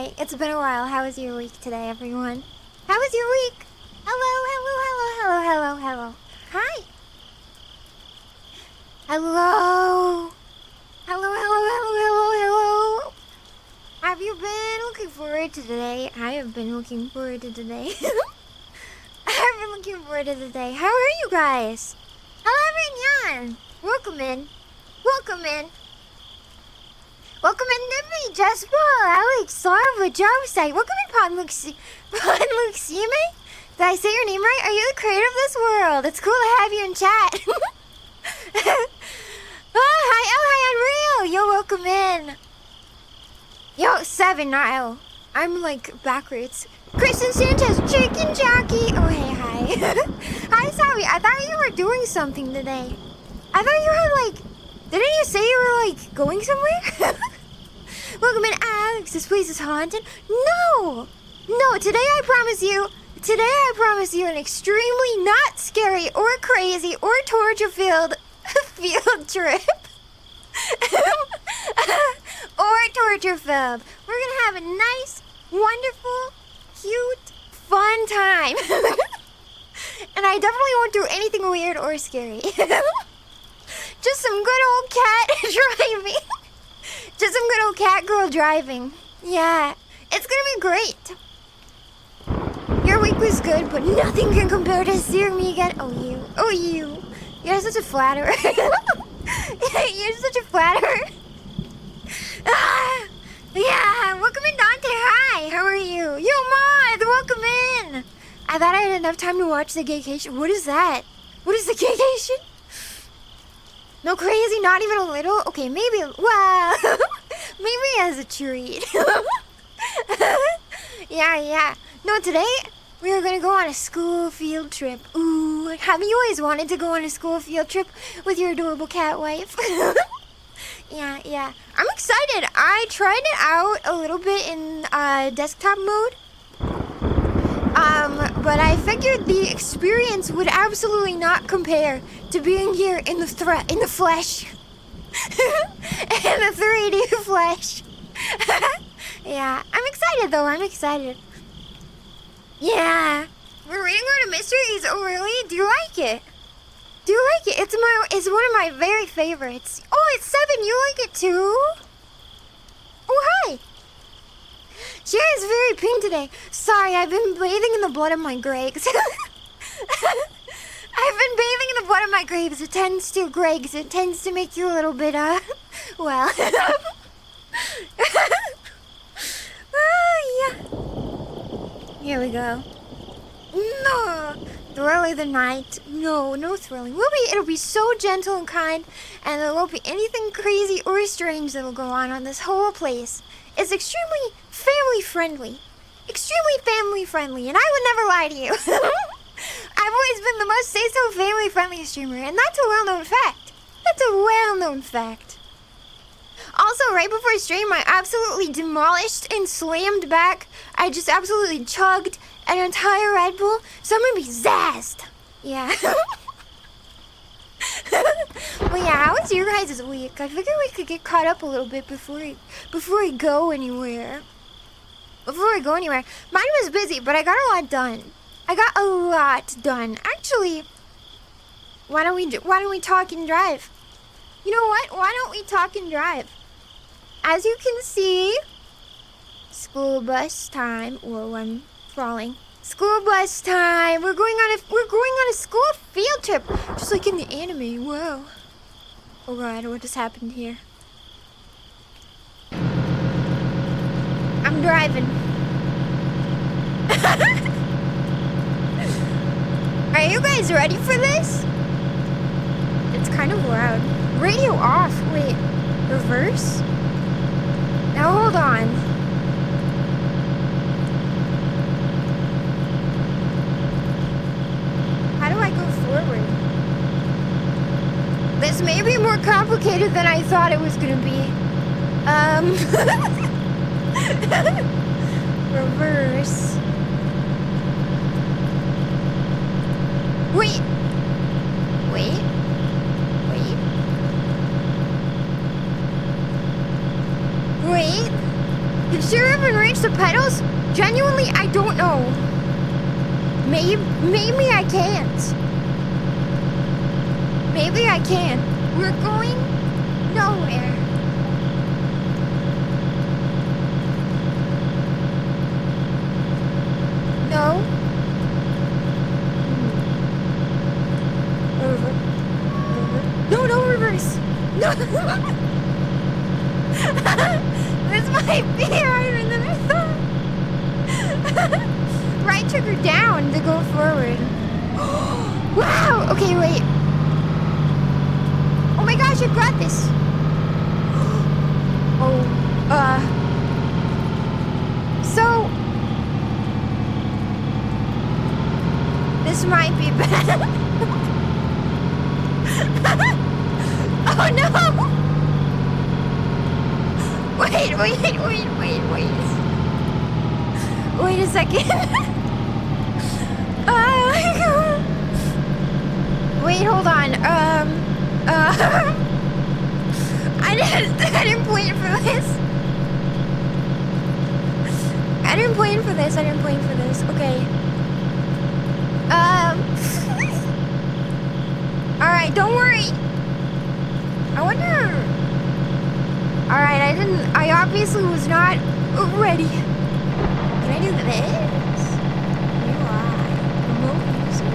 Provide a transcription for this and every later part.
Hi, it's been a while. How was your week today, everyone? How was your week? Hello. Hi. Hello. Hello. Have you been looking forward to today? I have been looking forward to today. I've been looking forward to today. How are you guys? Hello, everyone. Welcome in. Welcome in to me, Jasper, Alex, Sarva, Jarvisite. Welcome in, Ponluxime. Did I say your name right? Are you the creator of this world? It's cool to have you in chat. Hi, Unreal. Yo, welcome in. Yo, 7, not L. I'm like backwards. Kristen Sanchez, Chicken Jockey. Oh, hey, hi. Hi, Savi. I thought you were doing something today. I thought you were like... Didn't you say you were like going somewhere? Welcome in, Alex. This place is haunted. No, today I promise you an extremely not scary or crazy or torture-filled field trip. Or torture-filled. We're gonna have a nice, wonderful, cute, fun time. And I definitely won't do anything weird or scary. Just some good old cat driving. Just some good old cat girl driving. Yeah, it's gonna be great. Your week was good, but nothing can compare to seeing me again. Oh you. You're such a flatterer. You're such a flatterer. Yeah, welcome in, Dante. Hi, how are you? Yo, Mod, welcome in. I thought I had enough time to watch the gaycation. What is that? What is the gaycation? No crazy, not even a little? Okay, maybe, well, maybe as a treat. Yeah. No, today we are going to go on a school field trip. Ooh, have you always wanted to go on a school field trip with your adorable cat wife? Yeah. I'm excited. I tried it out a little bit in desktop mode. But I figured the experience would absolutely not compare to being here in the flesh. In the 3D flesh. Yeah, I'm excited though, Yeah, we're reading Lord of Mysteries. Oh really? Do you like it? It's one of my very favorites. Oh, it's 7, you like it too? Oh, hi. Sharon's very pink today. Sorry, I've been bathing in the blood of my graves. It tends to make you a little bit, well. Yeah. Here we go. No, thrill the night. No thrilling. It'll be so gentle and kind, and there won't be anything crazy or strange that'll go on this whole place. It's extremely family friendly, and I would never lie to you. I've always been the most say-so family friendly streamer, and that's a well-known fact. Also, right before stream, I absolutely demolished and slammed back. I just absolutely chugged an entire Red Bull, so I'm gonna be zazzed. Yeah. Well, yeah, how was your guys' week? I figured we could get caught up a little bit before we go anywhere. Mine was busy, but I got a lot done. Actually, why don't we talk and drive? You know what? Why don't we talk and drive? As you can see, school bus time, or when crawling. School bus time. We're going on a school field trip, just like in the anime. Whoa. Oh God, what just happened here? I'm driving. Are you guys ready for this? It's kind of loud. Radio off. Wait, reverse? Now hold on. How do I go forward? This may be more complicated than I thought it was gonna be. Reverse. Wait. Did sure I haven't reached the pedals? Genuinely, I don't know. Maybe I can't. Maybe I can. We're going nowhere. No. No reverse. No. This might be harder than I thought. Right trigger down to go forward. Wow. Okay, wait. Oh my gosh, I've got this. Oh, so this might be bad. Oh no! Wait. Wait a second. Wait, hold on. I didn't plan for this. I didn't plan for this. Okay. Alright, don't worry. I wonder. Alright, I obviously was not ready. Can I do this? UI. Remote user.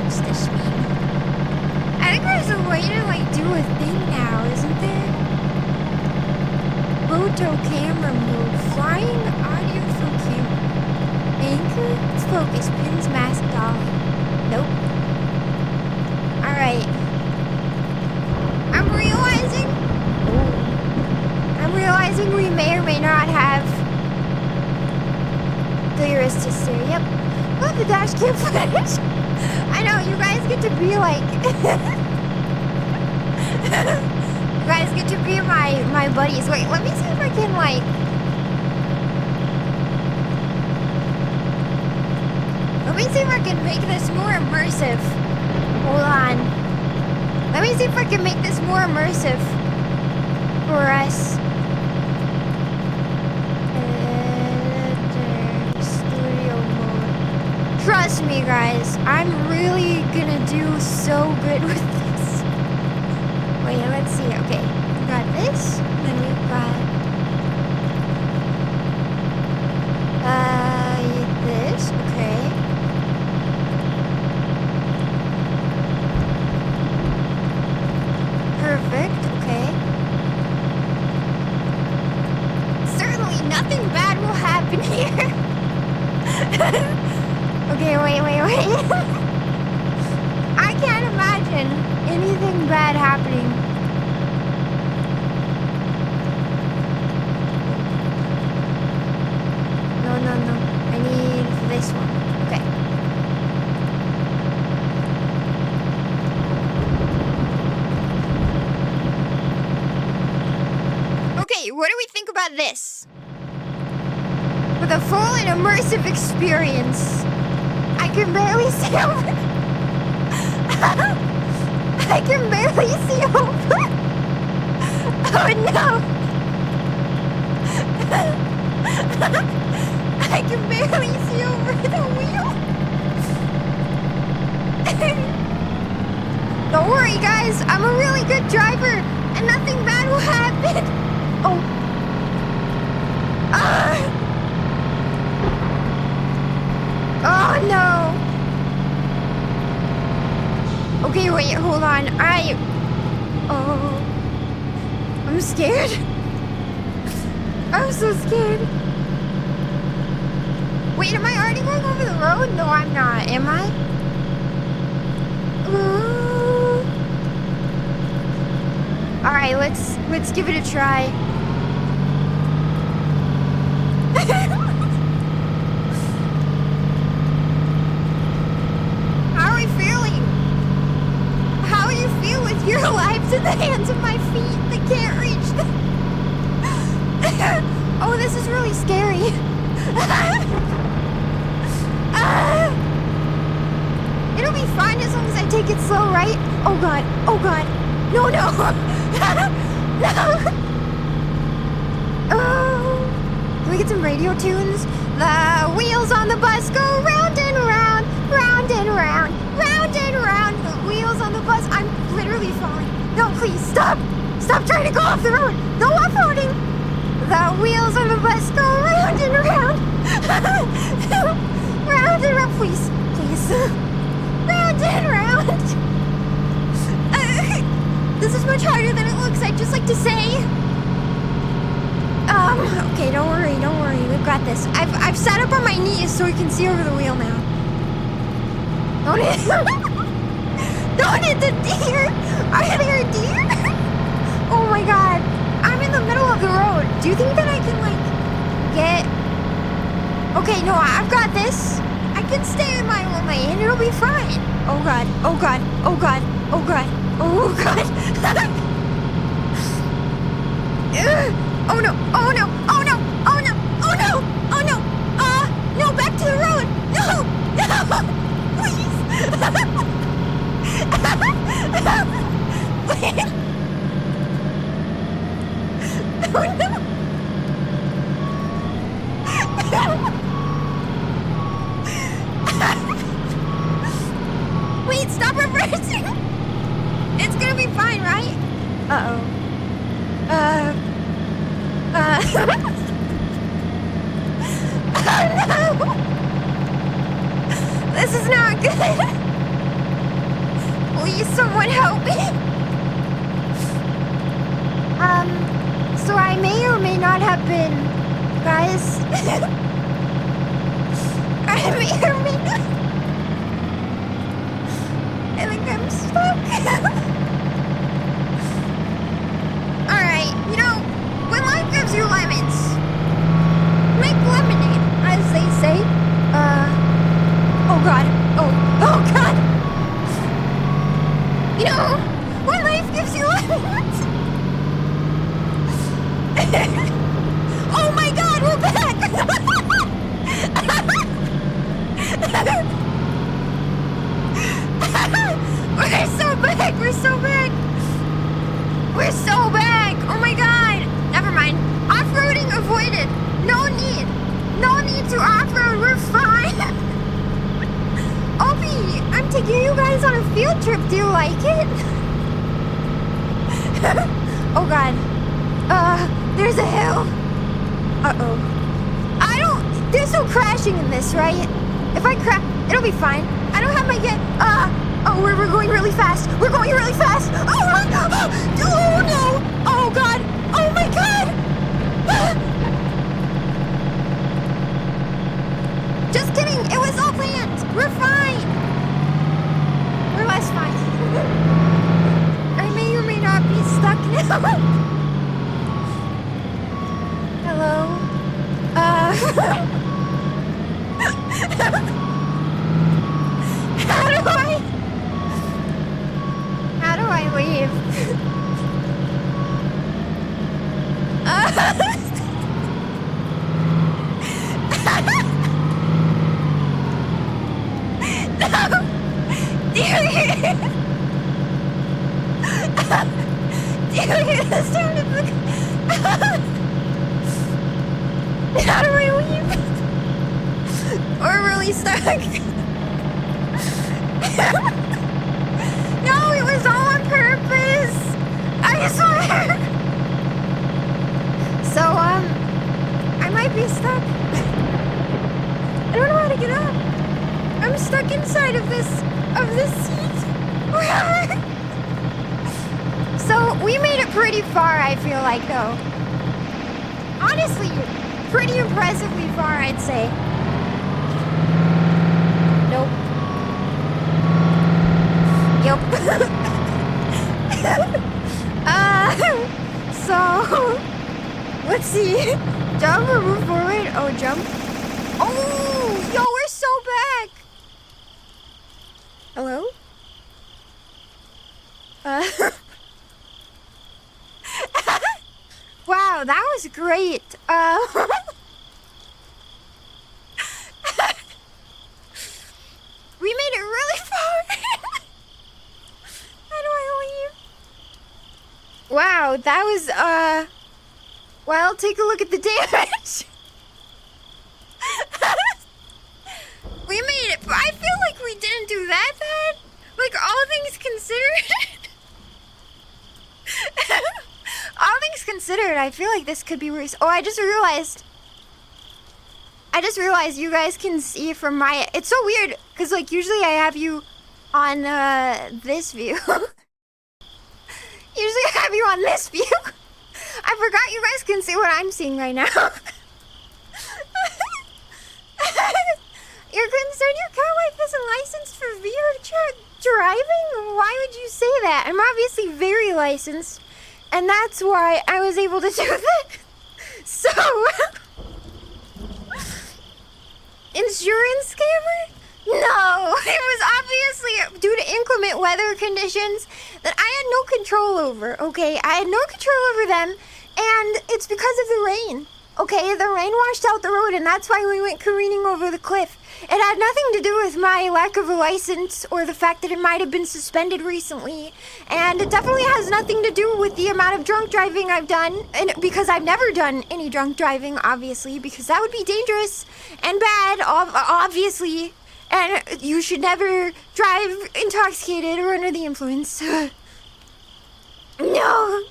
What's this mean? I think there's a way to like do a thing now, isn't there? Photo camera mode. Flying audio from camera. Anchor. Focus. Pins mask dolly. Nope. Alright. I'm realizing we may or may not have clearest to steer. Yep. Love the dash cam footage. I know, you guys get to be like you guys get to be my buddies. Wait, let me see if I can like let me see if I can make this more immersive. Hold on. Let me see if I can make this more immersive for us. Studio mode. Trust me, guys. I'm really gonna do so good with this. Wait, let's see. Okay, we got this. And then we've got this. Okay. Perfect, okay. Certainly nothing bad will happen here. Okay, wait. I can't imagine anything bad happening. No. I need this one. Okay. Okay, what do we think about this? With a full and immersive experience. I can barely see over. I can barely see over. Oh no. I can barely see over the wheel. Don't worry, guys. I'm a really good driver, and nothing bad will happen. Oh. Oh no. Okay, wait, hold on. I'm scared. I'm so scared. Wait, am I already going over the road? No, I'm not. Am I? Ooh. All right, let's give it a try. How are we feeling? How you feel with your lives in the hands of my feet that can't reach them? Oh, this is really scary. It'll be fine as long as I take it slow, right? Oh god. No. No. Oh. we get some radio tunes? The wheels on the bus go round and round, round and round, round and round. The wheels on the bus. I'm literally falling. No, please stop. Stop trying to go off the road. No off-roading. The wheels on the bus go round and round. Round and round. Please. Please. Round and round. This is much harder than it looks, I'd just like to say. Okay, don't worry, we've got this. I've sat up on my knees so we can see over the wheel now. Don't hit, don't hit the deer! Are there a deer? Oh my god, I'm in the middle of the road. Do you think that I can, like, get... Okay, no, I've got this. I can stay in my own lane, it'll be fine. Oh god, oh god, oh god, oh god, oh god. Oh no, oh no, oh no, oh no, oh no, oh no, no, back to the road, no, no, please, please, oh no, wait, stop reversing, it's gonna be fine, right? Uh-oh, oh no! This is not good! Please, someone help me! So I may or may not have been... Guys... I may or may not... I think I'm stuck. Alright, you know... When life gives you lemons, make lemonade, as they say. Oh god. Oh god. You know, when life gives you lemons. Oh my god, we're back. We're so back, we're so back. We're so back. Oh my god. Never mind. Off-roading avoided. No need. No need to off-road. We're fine. Opie, I'm taking you guys on a field trip. Do you like it? Oh god. There's a hill. Uh-oh. There's no crashing in this, right? If I crash, it'll be fine. I don't have my oh, we're going really fast. We're going really fast. Oh my god. Oh no. Oh god. Oh my god! Just kidding, it was all planned. We're fine. We're less fine. I may or may not be stuck now. Hello? How do I leave? Do you hear the sound of the... How do I leave? We're really stuck. No, it was all on purpose. I swear. So, I might be stuck. I don't know how to get up. I'm stuck inside of this seat. So, we made it pretty far, I feel like, though. Honestly, pretty impressively far, I'd say. Nope. Yep. So, let's see. Jump or move forward? Oh, jump. Oh, yo, we're so back. Hello? Wow, that was great. We made it really far. How do I leave? Wow, that was, well, take a look at the damage. really didn't do that bad. Like, all things considered. All things considered, I feel like this could be worse. Oh, I just realized you guys can see from my... It's so weird, because, like, usually I have you on this view. Usually I have you on this view. I forgot you guys can see what I'm seeing right now. You're concerned your catwife isn't licensed for VTuber driving? Why would you say that? I'm obviously very licensed, and that's why I was able to do that. So, insurance scammer? No, it was obviously due to inclement weather conditions that I had no control over, okay? I had no control over them, and it's because of the rain, okay? The rain washed out the road, and that's why we went careening over the cliff. It had nothing to do with my lack of a license or the fact that it might have been suspended recently, and it definitely has nothing to do with the amount of drunk driving I've done, and because I've never done any drunk driving, obviously, because that would be dangerous and bad, obviously. And you should never drive intoxicated or under the influence. No.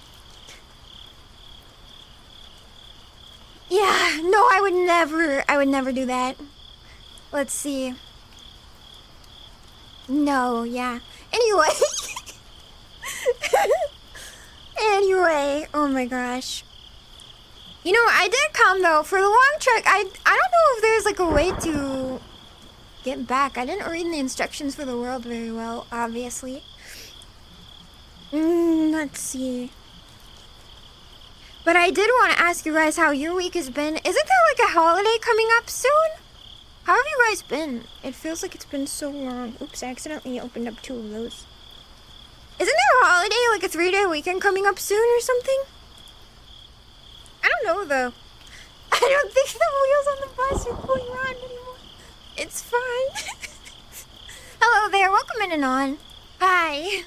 Yeah, no, I would never do that. Let's see. No, yeah. Anyway. Anyway, oh my gosh. You know, I did come though, for the long trek, I don't know if there's like a way to get back. I didn't read the instructions for the world very well, obviously. Let's see. But I did want to ask you guys how your week has been. Isn't there like a holiday coming up soon? How have you guys been? It feels like it's been so long. Oops, I accidentally opened up 2 of those. Isn't there a holiday, like a 3-day weekend coming up soon or something? I don't know though. I don't think the wheels on the bus are going on anymore. It's fine. Hello there, welcome in and on. Hi.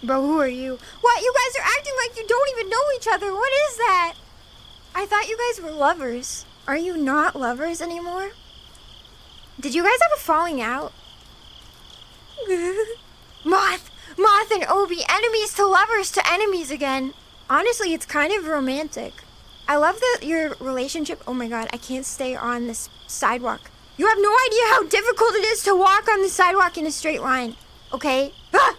Bro, who are you? What? You guys are acting like you don't even know each other. What is that? I thought you guys were lovers. Are you not lovers anymore? Did you guys have a falling out? Moth and Obi, enemies to lovers to enemies again. Honestly, it's kind of romantic. I love that your relationship... Oh my god, I can't stay on this sidewalk. You have no idea how difficult it is to walk on the sidewalk in a straight line. Okay? Ah!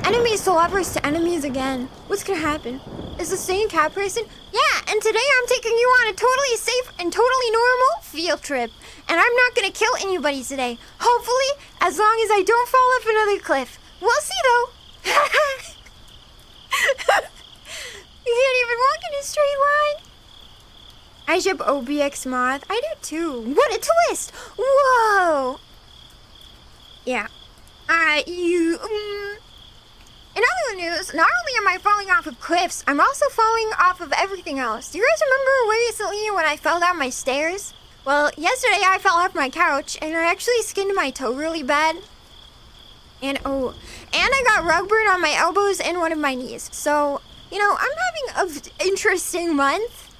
Enemies to lovers to enemies again. What's gonna happen? Is the same cat person? Yeah, and today I'm taking you on a totally safe and totally normal field trip. And I'm not gonna kill anybody today. Hopefully, as long as I don't fall off another cliff. We'll see though. You can't even walk in a straight line. I ship OBX Moth. I do too. What a twist! Whoa! Yeah. In other news, not only am I falling off of cliffs, I'm also falling off of everything else. Do you guys remember recently when I fell down my stairs? Well, yesterday I fell off my couch and I actually skinned my toe really bad. And I got rug burn on my elbows and one of my knees. So, you know, I'm having an interesting month.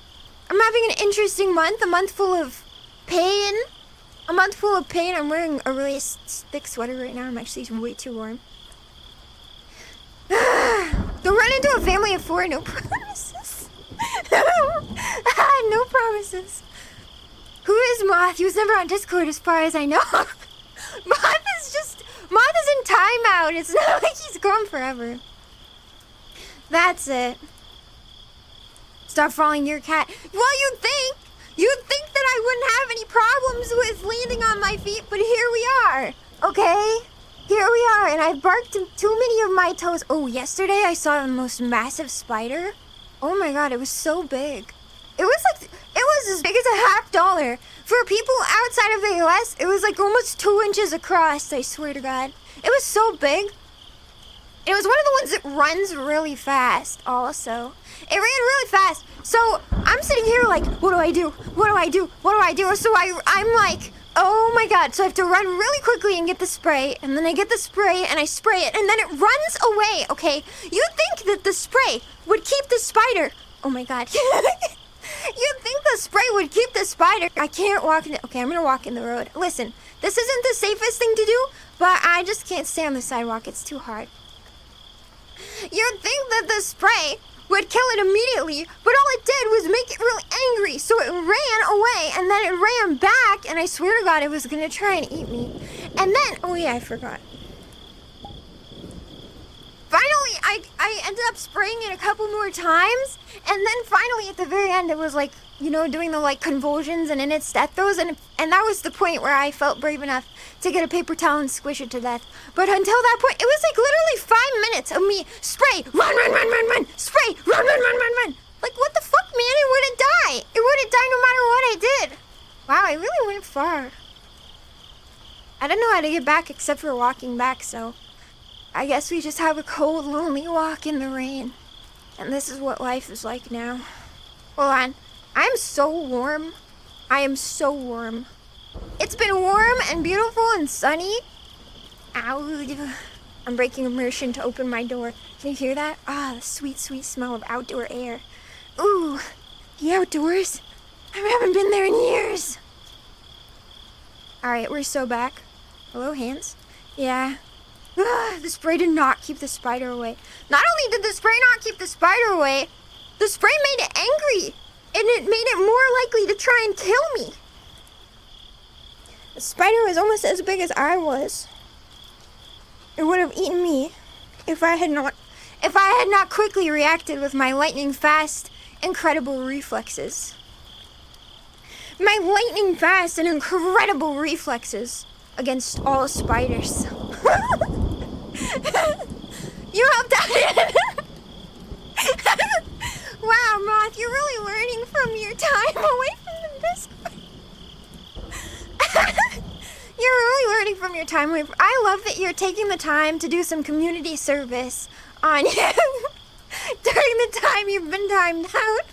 I'm having an interesting month, a month full of pain. I'm wearing a really thick sweater right now. I'm actually way too warm. Don't run into a family of 4, no promises. No promises. Who is Moth? He was never on Discord as far as I know. Moth is in timeout. It's not like he's gone forever. That's it. Stop falling your cat. Well, you'd think that I wouldn't have any problems with landing on my feet, but here we are. Okay? Here we are, and I've barked too many of my toes. Oh, yesterday I saw the most massive spider. Oh my god, it was so big. It was as big as $50. For people outside of the US, it was like almost 2 inches across, I swear to god. It was so big. It was one of the ones that runs really fast also. It ran really fast. So I'm sitting here like, what do I do? What do I do? What do I do? So I'm like, oh my god. So I have to run really quickly and get the spray. And then I get the spray and I spray it. And then it runs away, okay? You'd think that the spray would keep the spider. Oh my god. You'd think the spray would keep the spider. I can't walk in the... Okay, I'm gonna walk in the road. Listen, This isn't the safest thing to do, but I just can't stay on the sidewalk. It's too hard. You'd think that the spray would kill it immediately, but all it did was make it really angry. So it ran away, and then it ran back, and I swear to God, it was gonna try and eat me. And then, oh yeah, I forgot. Finally, I ended up spraying it a couple more times, and then finally at the very end, it was like, you know, doing the like convulsions and in its death throes, and that was the point where I felt brave enough to get a paper towel and squish it to death. But until that point, it was like literally 5 minutes of me spray, run, spray, run. Like, what the fuck, man? It wouldn't die. It wouldn't die no matter what I did. Wow, I really went far. I don't know how to get back except for walking back, so I guess we just have a cold, lonely walk in the rain. And this is what life is like now. Hold on. I'm so warm. I am so warm. It's been warm and beautiful and sunny. Ow. I'm breaking immersion to open my door. Can you hear that? Ah, the sweet, sweet smell of outdoor air. Ooh, the outdoors. I haven't been there in years. Alright, we're so back. Hello, hands? Yeah. The spray did not keep the spider away. Not only did the spray not keep the spider away, the spray made it angry. And it made it more likely to try and kill me. The spider was almost as big as I was. It would have eaten me if I had not quickly reacted with my lightning fast, incredible reflexes. My lightning fast and incredible reflexes against all spiders. You have done it! Wow, Moth, you're really learning from your time away from the Discord. You're really learning from your time away. I love that you're taking the time to do some community service on you during the time you've been timed out.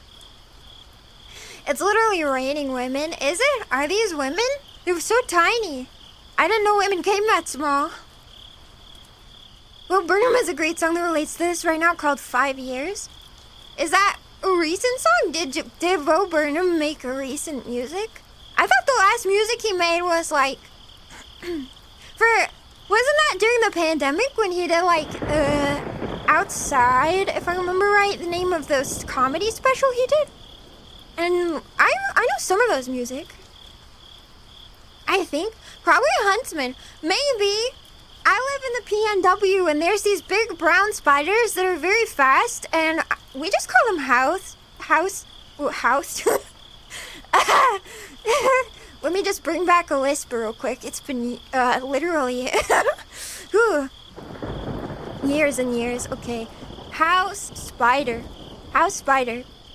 It's literally raining women. Is it? Are these women? They're so tiny. I didn't know women came that small. Well, Burnham has a great song that relates to this right now called 5 Years. Is that a recent song? Did Bo Burnham make a recent music? I thought the last music he made was like wasn't that during the pandemic when he did like Outside, if I remember right, the name of the comedy special he did? And I know some of those music. I think probably Huntsman. Maybe. I live in the PNW, and there's these big brown spiders that are very fast, and we just call them house. Let me just bring back a lisp real quick. It's been literally years and years. Okay, house spider.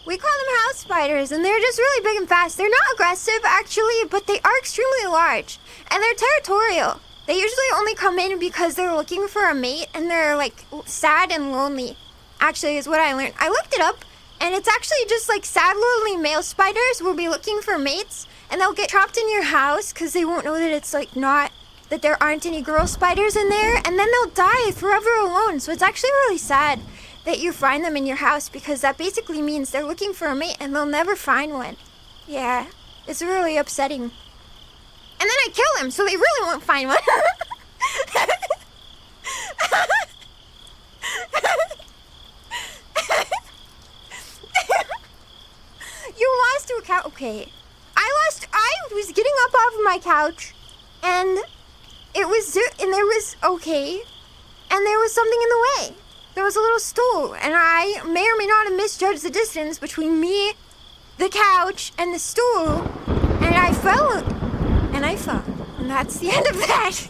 We call them house spiders, and they're just really big and fast. They're not aggressive, actually, but they are extremely large, and they're territorial. They usually only come in because they're looking for a mate, and they're, like, sad and lonely, actually, is what I learned. I looked it up, and it's actually just, like, sad, lonely male spiders will be looking for mates, and they'll get trapped in your house because they won't know that it's, like, not, that there aren't any girl spiders in there, and then they'll die forever alone. So it's actually really sad that you find them in your house, because that basically means they're looking for a mate, and they'll never find one. Yeah, it's really upsetting. And then I kill them, so they really won't find one. You lost to a couch. Okay. I was getting up off of my couch, and there was okay, and there was something in the way. There was a little stool, and I may or may not have misjudged the distance between me, the couch, and the stool, and I fell. And that's the end of that.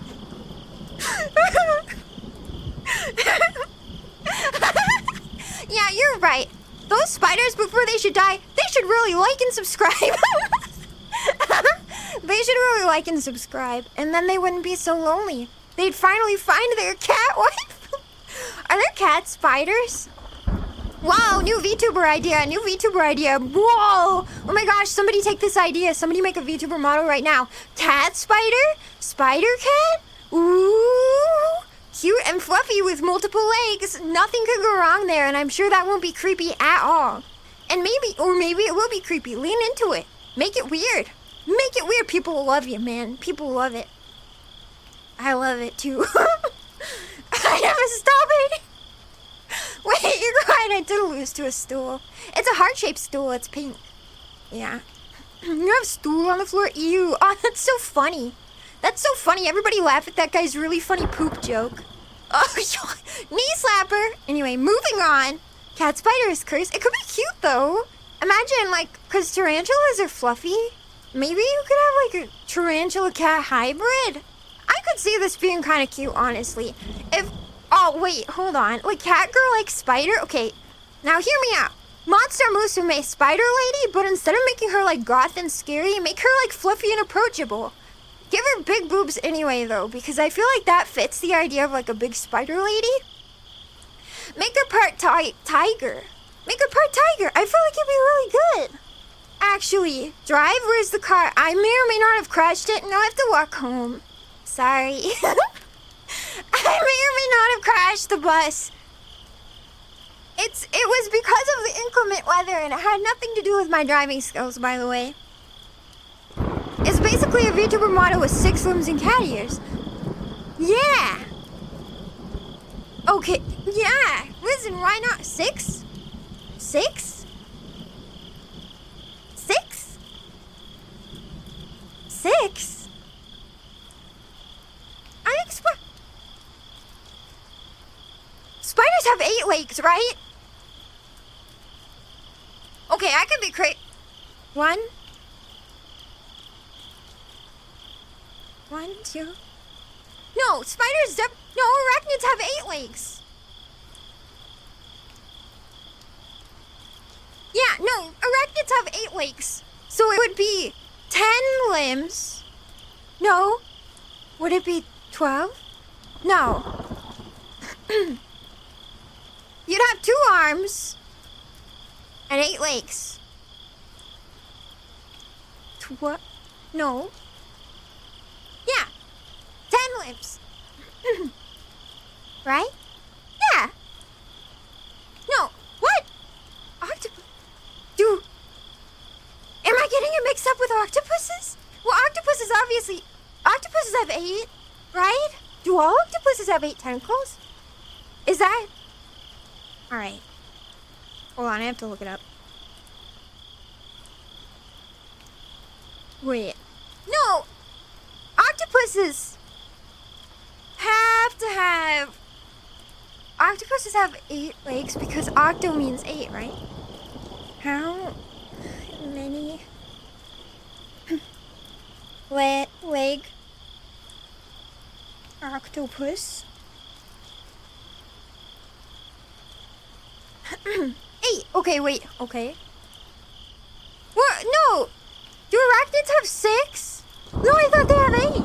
Yeah, you're right. Those spiders, before they should die, they should really like and subscribe. They should really like and subscribe, and then they wouldn't be so lonely. They'd finally find their cat wife. Are there cat spiders? Wow, new VTuber idea. Whoa! Oh my gosh, somebody take this idea. Somebody make a VTuber model right now. Cat spider? Spider cat? Ooh! Cute and fluffy with multiple legs. Nothing could go wrong there, and I'm sure that won't be creepy at all. And maybe it will be creepy. Lean into it. Make it weird. People will love you, man. People love it. I love it too. I never stop it. Wait, you're right, I did lose to a stool. It's a heart-shaped stool, it's pink. Yeah. You have a stool on the floor? Ew. Oh, that's so funny. That's so funny. Everybody laugh at that guy's really funny poop joke. Oh, knee slapper. Anyway, moving on. Cat spider is cursed. It could be cute, though. Imagine, like, because tarantulas are fluffy. Maybe you could have, like, a tarantula cat hybrid. I could see this being kind of cute, honestly. Oh, wait, hold on. Like, cat girl, like, spider? Okay, now hear me out. Monster Musume spider lady, but instead of making her, like, goth and scary, make her, like, fluffy and approachable. Give her big boobs anyway, though, because I feel like that fits the idea of, like, a big spider lady. Make her part tiger. Make her part tiger. I feel like it'd be really good. Actually, drive, where's the car? I may or may not have crashed it, and I have to walk home. Sorry. I may or may not have crashed the bus. It was because of the inclement weather, and it had nothing to do with my driving skills, by the way. It's basically a VTuber model with 6 limbs and cat ears. Yeah. Okay, yeah. Listen, why not 6? 6? 6? 6? I think spiders have 8 legs, right? Okay, I could be 1, 1, 2. No, no, arachnids have 8 legs. Yeah, no, arachnids have 8 legs. So it would be 10 limbs. No. Would it be 12? No. You'd have 2 arms and 8 legs. What? No. Yeah. 10 limbs. Right? Yeah. No. What? Octopus? Dude. Am I getting it mixed up with octopuses? Well, octopuses have 8, right? Do all octopuses have 8 tentacles? Is that? Alright. Hold on, I have to look it up. Wait. No! Octopuses have to have... Octopuses have 8 legs because octo means 8, right? How many leg octopus? 8. Okay, wait. Okay. What? No. Do arachnids have 6? No, I thought they have 8.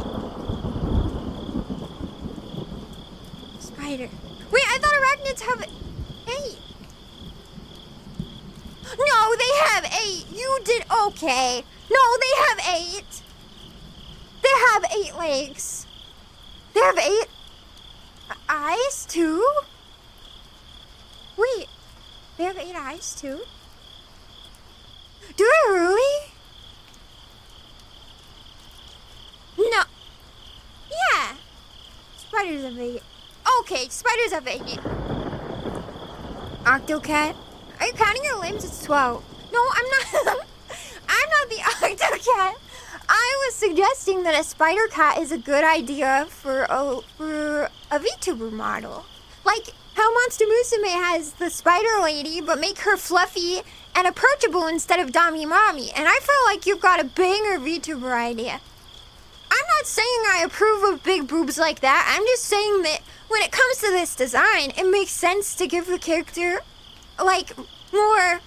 Spider. Wait, I thought arachnids have 8. No, they have 8. You did okay. No, they have 8. They have 8 legs. They have 8 eyes too? Wait. They have 8 eyes too? Do they really? No. Yeah. Spiders have 8. Okay, spiders have 8. Octocat? Are you counting your limbs? It's 12. No, I'm not. I'm not the octocat. I was suggesting that a spider cat is a good idea for a VTuber model. Like how Monster Musume has the spider lady, but make her fluffy and approachable instead of Dami Mommy. And I feel like you've got a banger VTuber idea. I'm not saying I approve of big boobs like that. I'm just saying that when it comes to this design, it makes sense to give the character, like, more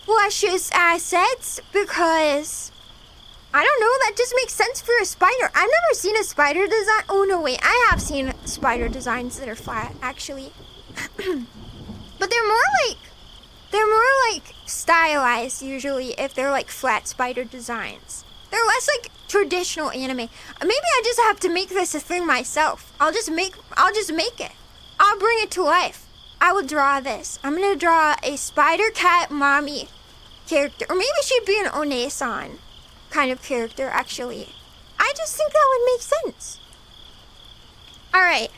luscious assets because, I don't know, that just makes sense for a spider. I've never seen a spider design. Oh, no, wait. I have seen spider designs that are flat, actually. But they're more like stylized, usually, if they're, like, flat spider designs. They're less like traditional anime. Maybe I just have to make this a thing myself. I'll just make it. I'll bring it to life. I will draw this. I'm gonna draw a spider cat mommy character. Or maybe she'd be an One-san kind of character, actually. I just think that would make sense. Alright.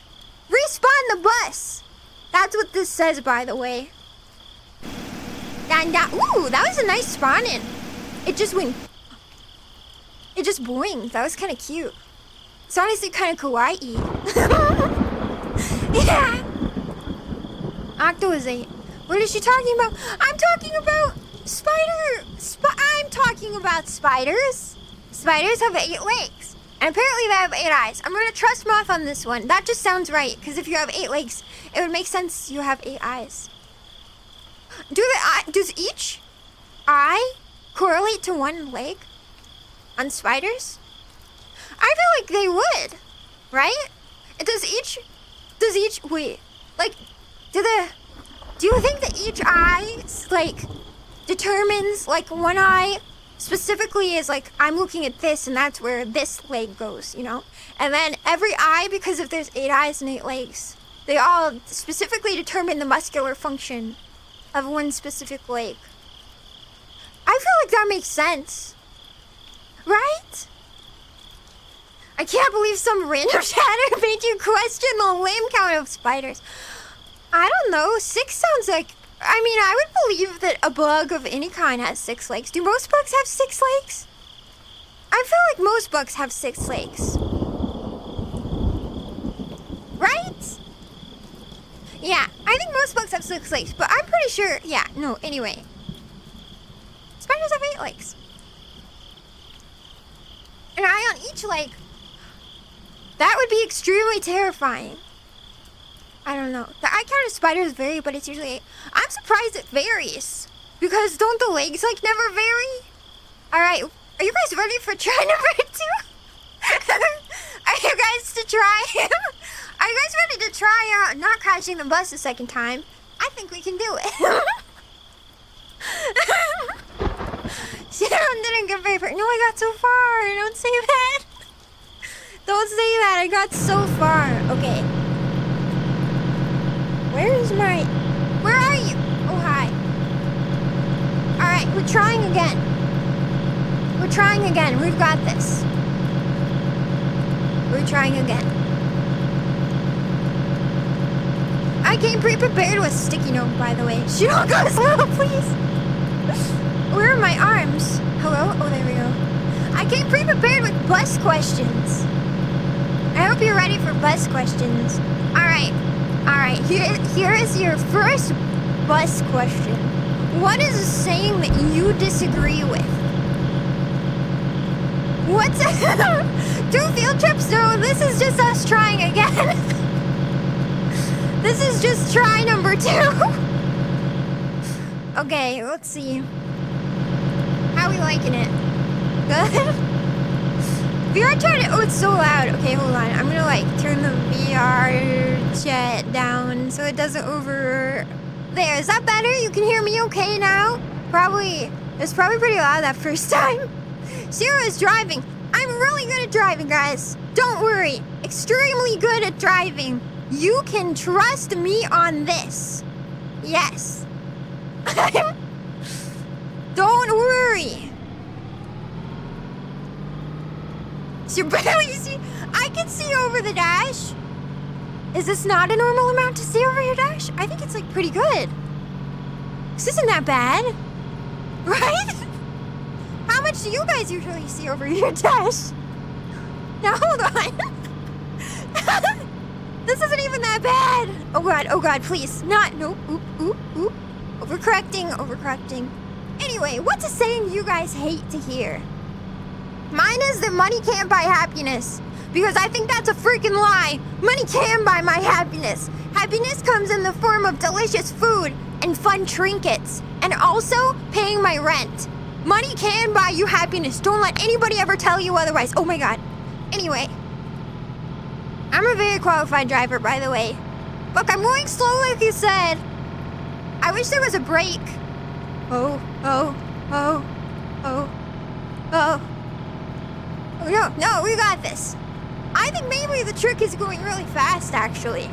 Respawn the bus! That's what this says, by the way. And ooh, that was a nice spawn-in. It just went... It just boinged. That was kind of cute. It's honestly kind of kawaii. Yeah. Octo is 8. What is she talking about? I'm talking about I'm talking about spiders. Spiders have 8 legs. And apparently they have 8 eyes. I'm gonna trust Moth on this one. That just sounds right. Because if you have 8 legs, it would make sense you have 8 eyes. Does each eye correlate to 1 leg on spiders? I feel like they would, right? Wait, like, do you think that each eye, like, determines, like, 1 eye specifically is like, I'm looking at this and that's where this leg goes, you know? And then every eye, because if there's 8 eyes and 8 legs, they all specifically determine the muscular function of 1 specific leg. I feel like that makes sense. Right? I can't believe some random chatter made you question the limb count of spiders. I don't know. 6 sounds like... I mean, I would believe that a bug of any kind has 6 legs. Do most bugs have 6 legs? I feel like most bugs have 6 legs. Right? Yeah, I think most bugs have 6 legs, but I'm pretty sure... Yeah, no, anyway. Spiders have 8 legs. An eye on each leg. That would be extremely terrifying. I don't know. The eye count of spiders vary, but it's usually 8. I'm surprised it varies. Because don't the legs, like, never vary? Alright, are you guys ready for try number 2? Are you guys to try? Are you guys ready to try not crashing the bus a second time? I think we can do it. Shiro didn't get very far. No, I got so far. Don't say that. Don't say that. I got so far. Okay. Where are you? Oh, hi. Alright, we're trying again. We're trying again. We've got this. We're trying again. I came pre-prepared with sticky note, by the way. Shiro, go slow, please. Where are my arms? Hello? Oh, there we go. I came pre-prepared with bus questions. I hope you're ready for bus questions. Alright. Alright, here is your first bus question. What is a saying that you disagree with? What's 2 field trips? No, this is just us trying again. This is just try number 2. Okay, let's see. How are we liking it? Good? VRchat, oh, it's so loud. Okay, hold on. I'm gonna, like, turn the VRchat down so it doesn't over... There, is that better? You can hear me okay now? Probably. It's probably pretty loud that first time. Shiro is driving. I'm really good at driving, guys. Don't worry. Extremely good at driving. You can trust me on this. Yes. Don't worry. You barely see. I can see over the dash. Is this not a normal amount to see over your dash? I think it's like pretty good. This isn't that bad, right? How much do you guys usually see over your dash? Now hold on. This isn't even that bad. Oh god, please. Not, no, oop. Overcorrecting. Anyway, what's a saying you guys hate to hear? Mine is that money can't buy happiness. Because I think that's a freaking lie. Money can buy my happiness. Happiness comes in the form of delicious food and fun trinkets. And also paying my rent. Money can buy you happiness. Don't let anybody ever tell you otherwise. Oh my god. Anyway. I'm a very qualified driver, by the way. Look, I'm going slow like you said. I wish there was a brake. Oh. No, we got this. I think maybe the trick is going really fast, actually.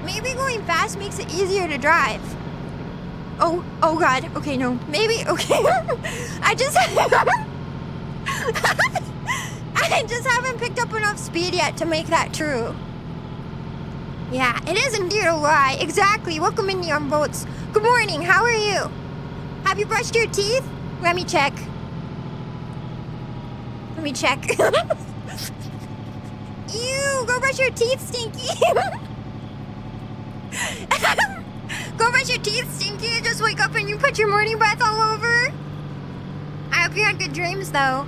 Maybe going fast makes it easier to drive. Oh god. Okay, no. Maybe, okay. I just haven't picked up enough speed yet to make that true. Yeah, it is indeed a lie. Exactly. Welcome in on boats. Good morning. How are you? Have you brushed your teeth? Let me check. Let me check. Ew, go brush your teeth, Stinky. Go brush your teeth, Stinky. Just wake up and you put your morning breath all over. I hope you had good dreams, though.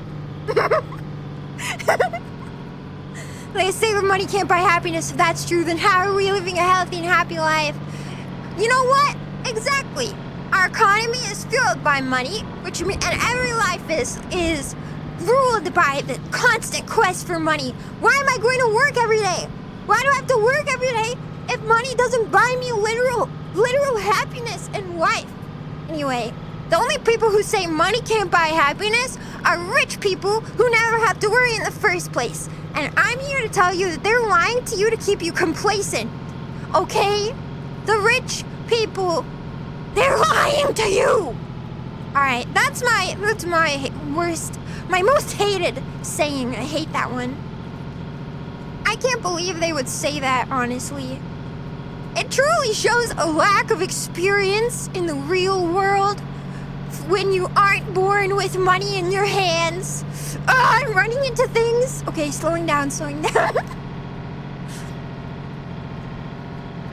They say that money can't buy happiness. If that's true, then how are we living a healthy and happy life? You know what? Exactly. Our economy is fueled by money, which means, and every life is ruled by the constant quest for money. Why am I going to work every day? Why do I have to work every day if money doesn't buy me literal happiness in life? Anyway, the only people who say money can't buy happiness are rich people who never have to worry in the first place. And I'm here to tell you that they're lying to you to keep you complacent. Okay? The rich people, they're lying to you. Alright, that's my most hated saying. I hate that one. I can't believe they would say that, honestly. It truly shows a lack of experience in the real world when you aren't born with money in your hands. I'm running into things. Okay, slowing down.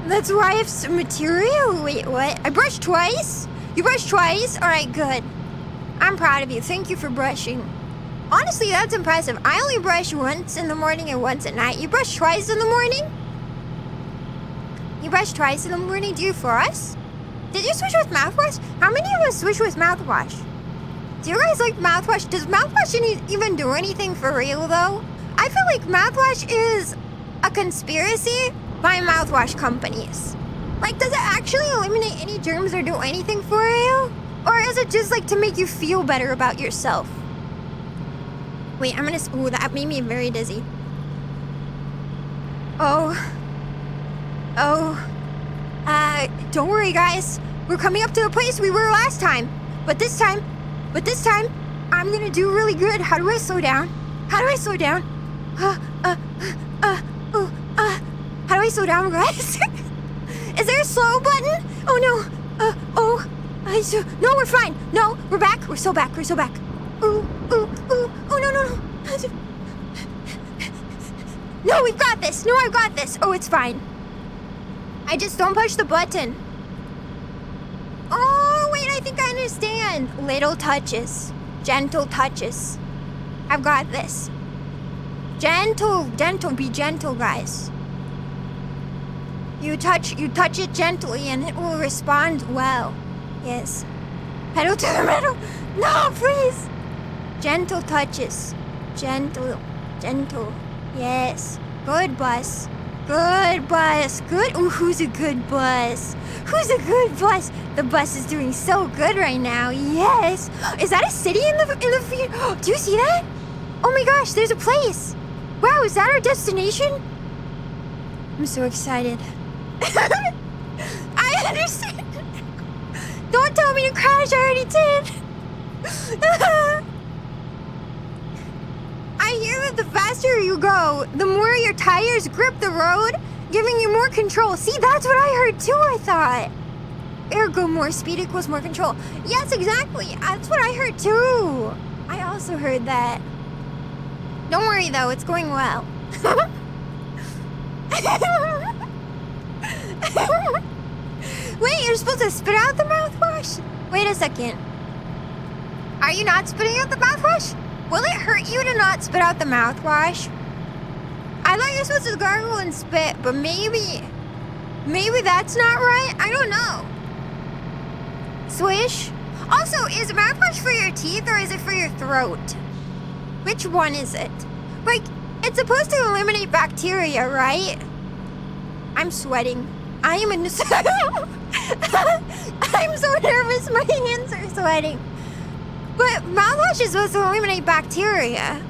That's why I have some material. Wait, what? I brushed twice? You brushed twice? Alright, good. I'm proud of you. Thank you for brushing. Honestly, that's impressive. I only brush once in the morning and once at night. You brush twice in the morning? You brush twice in the morning? Do you floss? Did you switch with mouthwash? How many of us switch with mouthwash? Do you guys like mouthwash? Does mouthwash even do anything for real, though? I feel like mouthwash is a conspiracy by mouthwash companies. Like, does it actually eliminate any germs or do anything for you? Or is it just like to make you feel better about yourself? Wait, ooh, that made me very dizzy. Don't worry, guys. We're coming up to the place we were last time. But this time, I'm gonna do really good. How do I slow down? How do I slow down? How do I slow down, guys? Is there a slow button? Oh no. No, we're fine. No, we're back. We're so back. Ooh. Oh, no. No, we've got this. No, I've got this. Oh, it's fine. I just don't push the button. Oh, wait, I think I understand. Little touches. Gentle touches. I've got this. Gentle. Be gentle, guys. You touch it gently and it will respond well. Yes. Pedal to the metal. No, please. Gentle touches. Gentle. Yes. Good bus. Good. Ooh, who's a good bus? The bus is doing so good right now. Yes. Is that a city in the do you see that? Oh my gosh, there's a place. Wow, is that our destination? I'm so excited. I understand. Don't tell me to crash, I already did. I hear that the faster you go, the more your tires grip the road, giving you more control. See, that's what I heard too, I thought. Ergo, more speed equals more control. Yes, exactly. That's what I heard too. I also heard that. Don't worry though, it's going well. Wait, you're supposed to spit out the mouthwash? Wait a second. Are you not spitting out the mouthwash? Will it hurt you to not spit out the mouthwash? I thought you were supposed to gargle and spit, but maybe that's not right? I don't know. Swish? Also, is mouthwash for your teeth or is it for your throat? Which one is it? Like, it's supposed to eliminate bacteria, right? I'm sweating. I'm so nervous, my hands are sweating. But mouthwash is supposed to eliminate bacteria.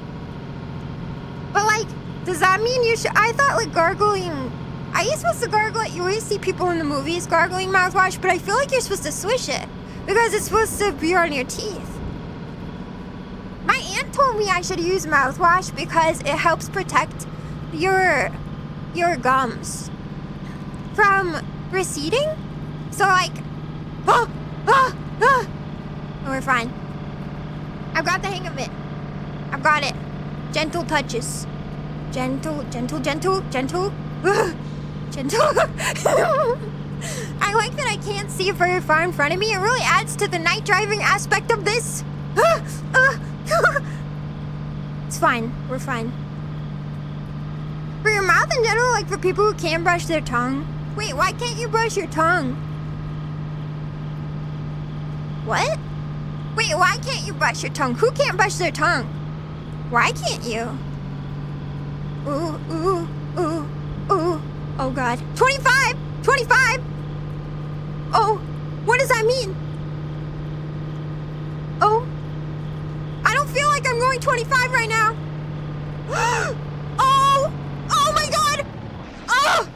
But like, does that mean you should? I thought like gargling. Are you supposed to gargle it? You always see people in the movies gargling mouthwash, but I feel like you're supposed to swish it because it's supposed to be on your teeth. My aunt told me I should use mouthwash because it helps protect your gums. from receding. So like, oh, we're fine. I've got the hang of it. I've got it. Gentle touches. Gentle. Gentle. I like that I can't see very far in front of me. It really adds to the night driving aspect of this. It's fine. We're fine. For your mouth in general, like for people who can't brush their tongue. Wait, why can't you brush your tongue? What? Wait, why can't you brush your tongue? Who can't brush their tongue? Why can't you? Ooh. Oh God. 25! Oh, what does that mean? Oh. I don't feel like I'm going 25 right now. Oh my God. Oh.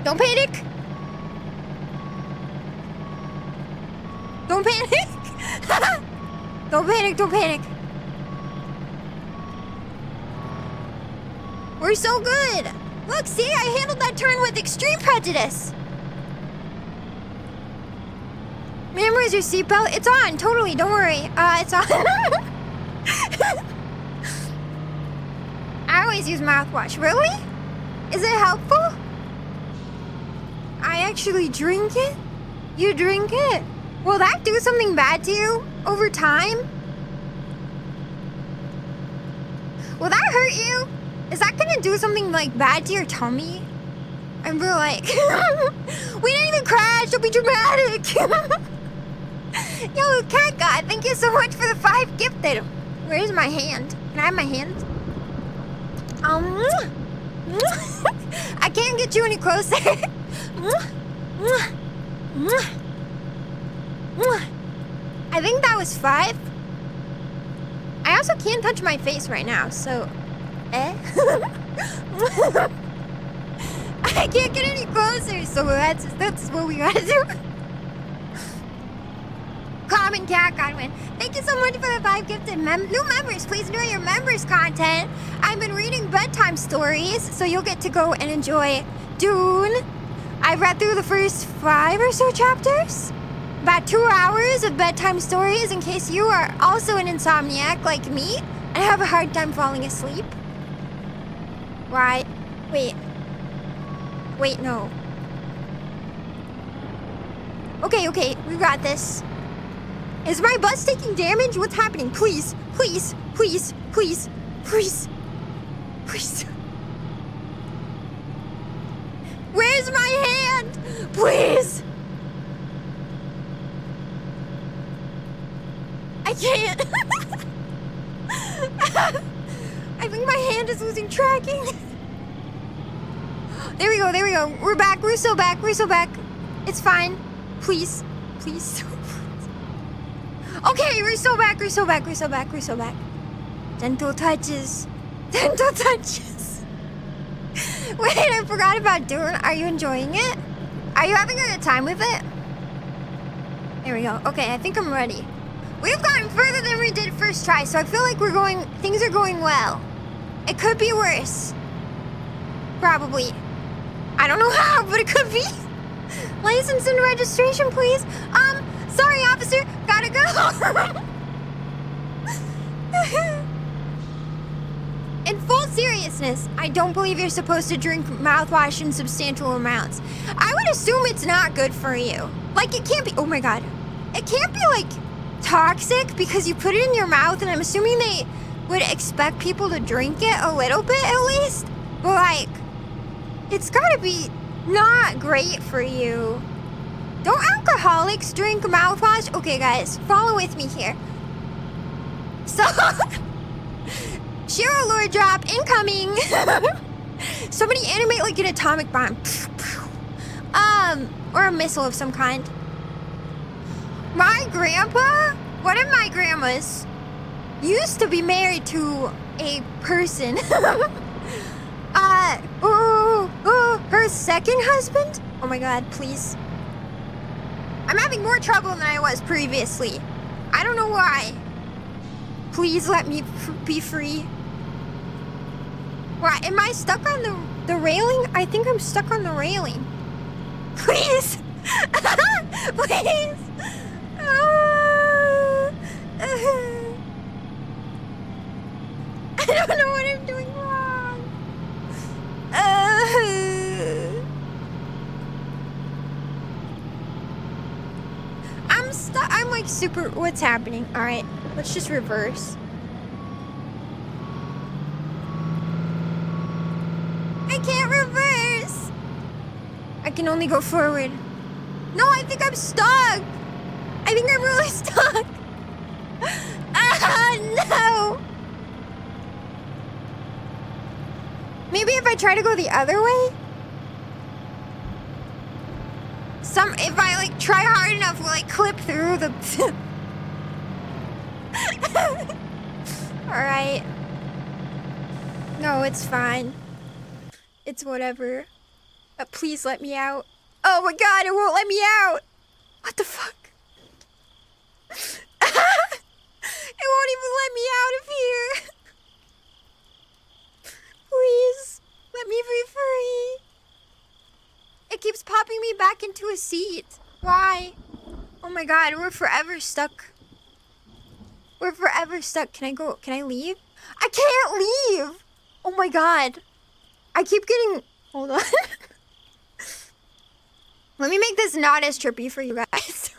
Don't panic. Don't panic. Don't panic. We're so good. Look, see, I handled that turn with extreme prejudice. Man, where's your seatbelt? It's on, totally, don't worry. It's on. I always use mouthwash. Really? Is it helpful? I actually drink it? You drink it? Will that do something bad to you over time? Will that hurt you? Is that gonna do something like bad to your tummy? And we're like, we didn't even crash, don't be dramatic. Yo, cat god, thank you so much for the 5 gifted. Where's my hand? Can I have my hand? I can't get you any closer. I think that was 5. I also can't touch my face right now, so... I can't get any closer, so that's what we gotta do. Common cat Godwin. Thank you so much for the 5 gifted new members. Please enjoy your members content. I've been reading bedtime stories, so you'll get to go and enjoy Dune. I've read through the first 5 or so chapters. About 2 hours of bedtime stories in case you are also an insomniac like me and have a hard time falling asleep. Right. Wait, no. Okay, we got this. Is my bus taking damage? What's happening? Please. Where's my hand? Please. I can't. I think my hand is losing tracking. There we go. We're back. We're so back. It's fine. Please. Okay, we're so back. Gentle touches. Wait, I forgot about Dune. Are you enjoying it? Are you having a good time with it? There we go. Okay, I think I'm ready. We've gotten further than we did first try, so I feel like things are going well. It could be worse. Probably. I don't know how, but it could be. License and registration, please. Sorry, officer. Gotta go. In full seriousness, I don't believe you're supposed to drink mouthwash in substantial amounts. I would assume it's not good for you. Like, it can't be... Oh, my God. It can't be, like, toxic because you put it in your mouth, and I'm assuming they would expect people to drink it a little bit, at least. But, like, it's gotta be not great for you. Don't alcoholics drink mouthwash? Okay, guys, follow with me here. So, Shiro lure drop incoming. Somebody animate like an atomic bomb. Or a missile of some kind. My grandpa, one of my grandmas, used to be married to a person. Her second husband? Oh my God, please. I'm having more trouble than I was previously. I don't know why. Please let me be free. Why, am I stuck on the The railing? I think I'm stuck on the railing. Please! Please! I don't know what I'm doing wrong. I'm stuck. I'm like super. What's happening? All right, let's just reverse. I can't reverse. I can only go forward. No, I think I'm stuck. I think I'm really stuck. Ah, no. Maybe if I try to go the other way? If I like try hard enough, will I clip through the... Alright. No, it's fine. It's whatever. But please let me out. Oh my god, it won't let me out! What the fuck? It won't even let me out of here! Please, let me be free. It keeps popping me back into a seat. Why? Oh my god, we're forever stuck. We're forever stuck. Can I go? Can I leave? I can't leave! Oh my god. I keep getting... Hold on. Let me make this not as trippy for you guys.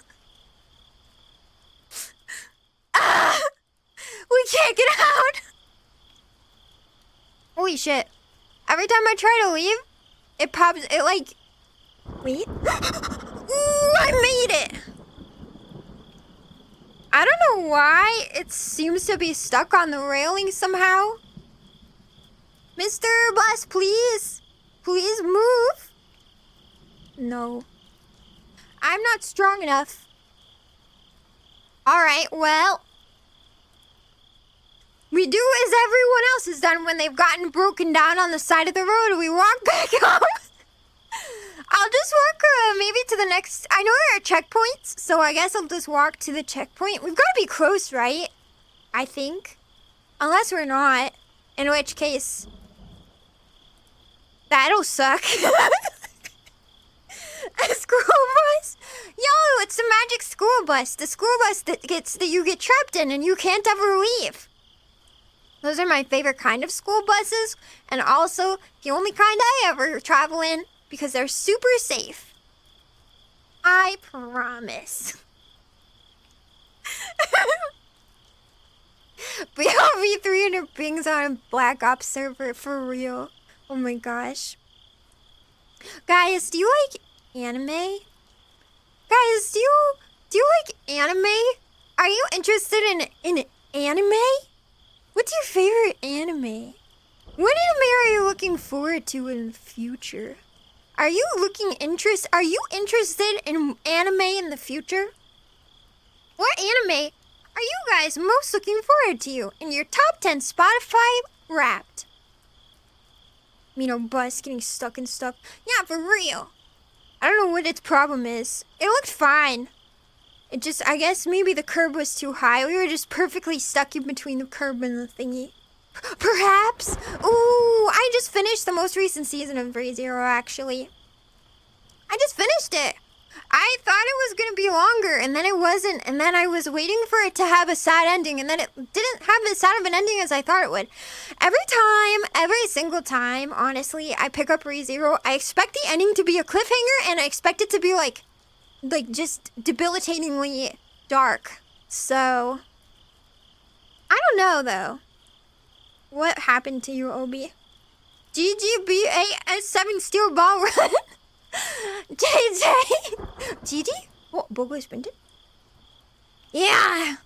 Ah, we can't get out! Holy shit. Every time I try to leave, it pops, it like... Wait. Ooh, I made it! I don't know why it seems to be stuck on the railing somehow. Mr. Bus, please. Please move. No. I'm not strong enough. Alright, well... We do as everyone else has done when they've gotten broken down on the side of the road. We walk back home. I'll just walk maybe to the next... I know there are checkpoints, so I guess I'll just walk to the checkpoint. We've got to be close, right? I think. Unless we're not. In which case... That'll suck. A school bus? Yo, it's the magic school bus. The school bus that you get trapped in and you can't ever leave. Those are my favorite kind of school buses, and also the only kind I ever travel in because they're super safe. I promise. BLV 300 pings on a Black Ops server for real. Oh my gosh. Guys, do you like anime? Guys, do you like anime? Are you interested in anime? What's your favorite anime? What anime are you looking forward to in the future? Are you interested in anime in the future? What anime are you guys most looking forward to in your top 10 Spotify Wrapped? You know, bus getting stuck and stuff. Yeah, for real. I don't know what its problem is. It looked fine. It just, I guess maybe the curb was too high. We were just perfectly stuck in between the curb and the thingy. Perhaps? Ooh, I just finished the most recent season of ReZero, actually. I just finished it. I thought it was going to be longer, and then it wasn't. And then I was waiting for it to have a sad ending, and then it didn't have as sad of an ending as I thought it would. Every single time, honestly, I pick up ReZero, I expect the ending to be a cliffhanger, and I expect it to be like just debilitatingly dark. So, I don't know, though. What happened to you, Obi? GGBAS7 Steel Ball Run? JJ! GG? What, Bobo sprinted? Yeah!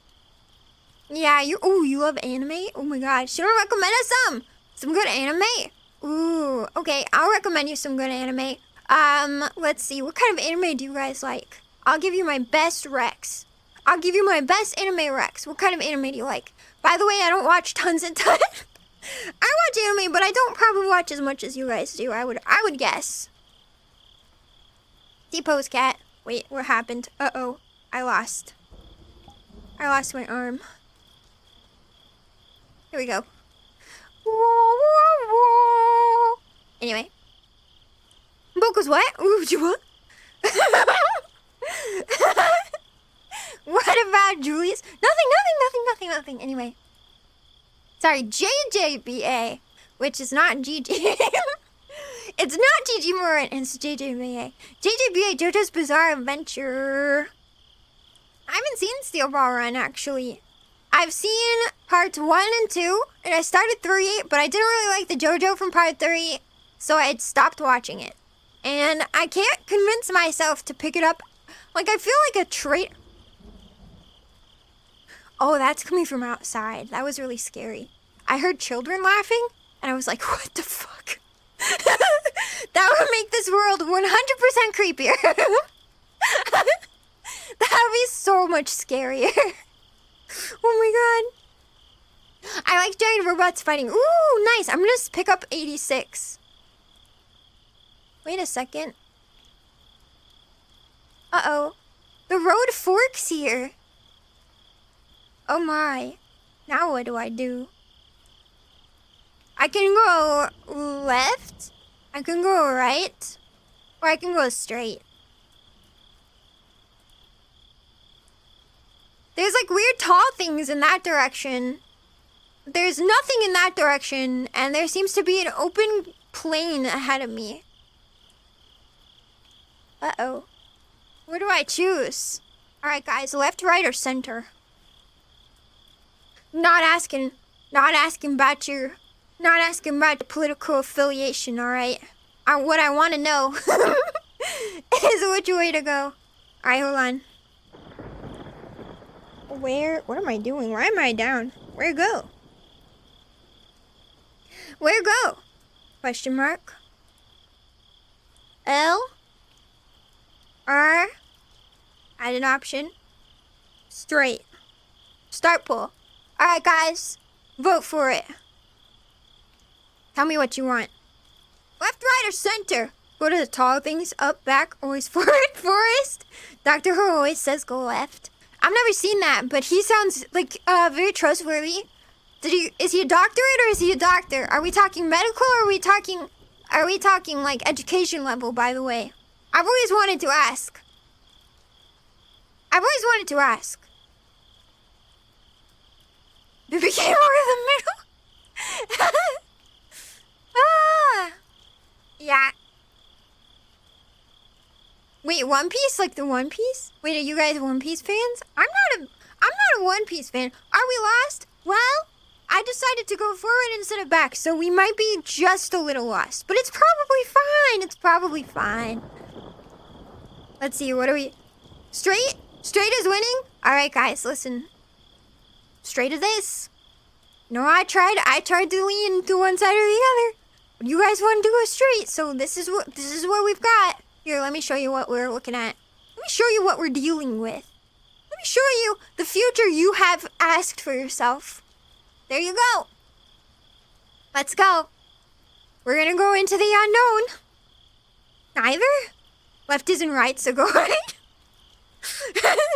Yeah, you love anime? Oh my god, should I recommend us some good anime? Ooh, okay, I'll recommend you some good anime. Let's see, what kind of anime do you guys like? I'll give you my best recs. I'll give you my best anime recs. What kind of anime do you like? By the way, I don't watch tons and tons. I watch anime, but I don't probably watch as much as you guys do, I would guess. Depose cat. Wait, what happened? Uh-oh. I lost my arm. Here we go. Whoa, whoa, whoa. Anyway. Boku's what? Ooh, what? What about Julius? Nothing. Anyway. Sorry, JJBA, which is not GG. It's not GG Morin, it's JJBA. JJBA, JoJo's Bizarre Adventure. I haven't seen Steel Ball Run, actually. I've seen parts 1 and 2, and I started 3, but I didn't really like the JoJo from part 3, so I had stopped watching it. And I can't convince myself to pick it up. Like, I feel like a traitor. Oh, that's coming from outside. That was really scary. I heard children laughing, and I was like, what the fuck? That would make this world 100% creepier. That would be so much scarier. Oh my god. I like giant robots fighting. Ooh, nice. I'm gonna pick up 86. Wait a second. Uh-oh. The road forks here. Oh my. Now what do I do? I can go left, I can go right, or I can go straight. There's like weird tall things in that direction. There's nothing in that direction, and there seems to be an open plain ahead of me. Uh-oh. Where do I choose? Alright guys, left, right, or center? Not asking about your political affiliation, alright? What I want to know is which way to go. Alright, hold on. What am I doing? Why am I down? Where go? Where go? Question mark. L? R? Add an option. Straight. Start poll. Alright guys, vote for it. Tell me what you want. Left, right, or center? Go to the tall things, up, back, always forward, forest. Dr. Who always says go left. I've never seen that, but he sounds like very trustworthy. Is he a doctorate or is he a doctor? Are we talking medical or are we talking like education level, by the way? I've always wanted to ask. It became over the middle. Ah. Yeah. Wait, One Piece? Like the One Piece? Wait, are you guys One Piece fans? I'm not a One Piece fan. Are we lost? Well, I decided to go forward instead of back, so we might be just a little lost. But it's probably fine. Let's see, what are we... Straight? Straight is winning? Alright guys, listen. Straight is this. No, I tried to lean to one side or the other. But you guys want to do a straight, so this is what we've got. Here, let me show you what we're looking at. Let me show you what we're dealing with. Let me show you the future you have asked for yourself. There you go. Let's go. We're gonna go into the unknown. Neither? Left isn't right, so go right. I don't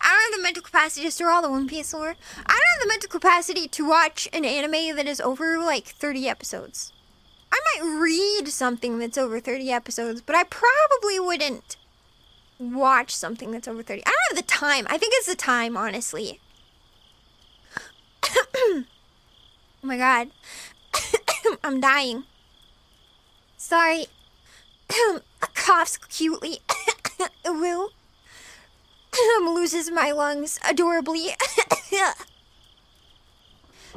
have the mental capacity to store all the One Piece lore. I don't have the mental capacity to watch an anime that is over like 30 episodes. I might read something that's over 30 episodes, but I probably wouldn't watch something that's over 30. I don't have the time. I think it's the time, honestly. Oh my god. I'm dying. Sorry. Coughs cutely. Will. Loses my lungs adorably.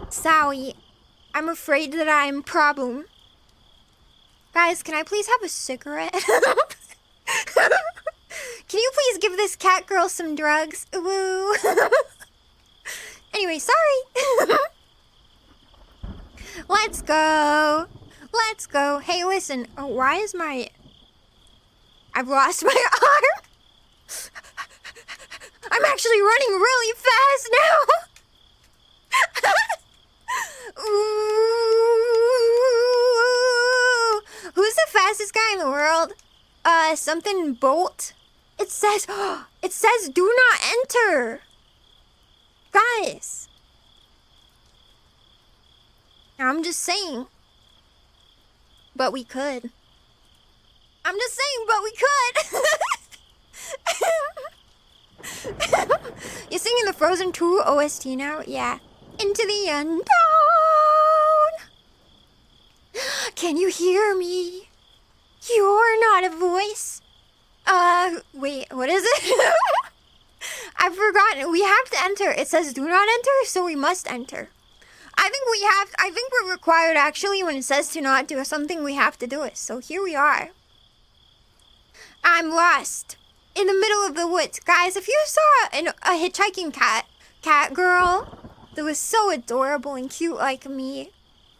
Sorry. I'm afraid that I'm a problem. Guys, can I please have a cigarette? Can you please give this cat girl some drugs? Woo. Anyway, sorry. Let's go. Let's go. Hey, listen. Oh, why is my... I've lost my arm. I'm actually running really fast now. Ooh. Who's the fastest guy in the world? Something Bolt. It says do not enter. Guys. I'm just saying. But we could. I'm just saying, but we could. You're singing the Frozen 2 OST now? Yeah. Into the unknown. Can you hear me? You're not a voice. Wait, what is it? I've forgotten. We have to enter. It says do not enter, so we must enter. I think we're required actually when it says to not do something, we have to do it. So here we are. I'm lost in the middle of the woods. Guys, if you saw a hitchhiking cat girl that was so adorable and cute like me,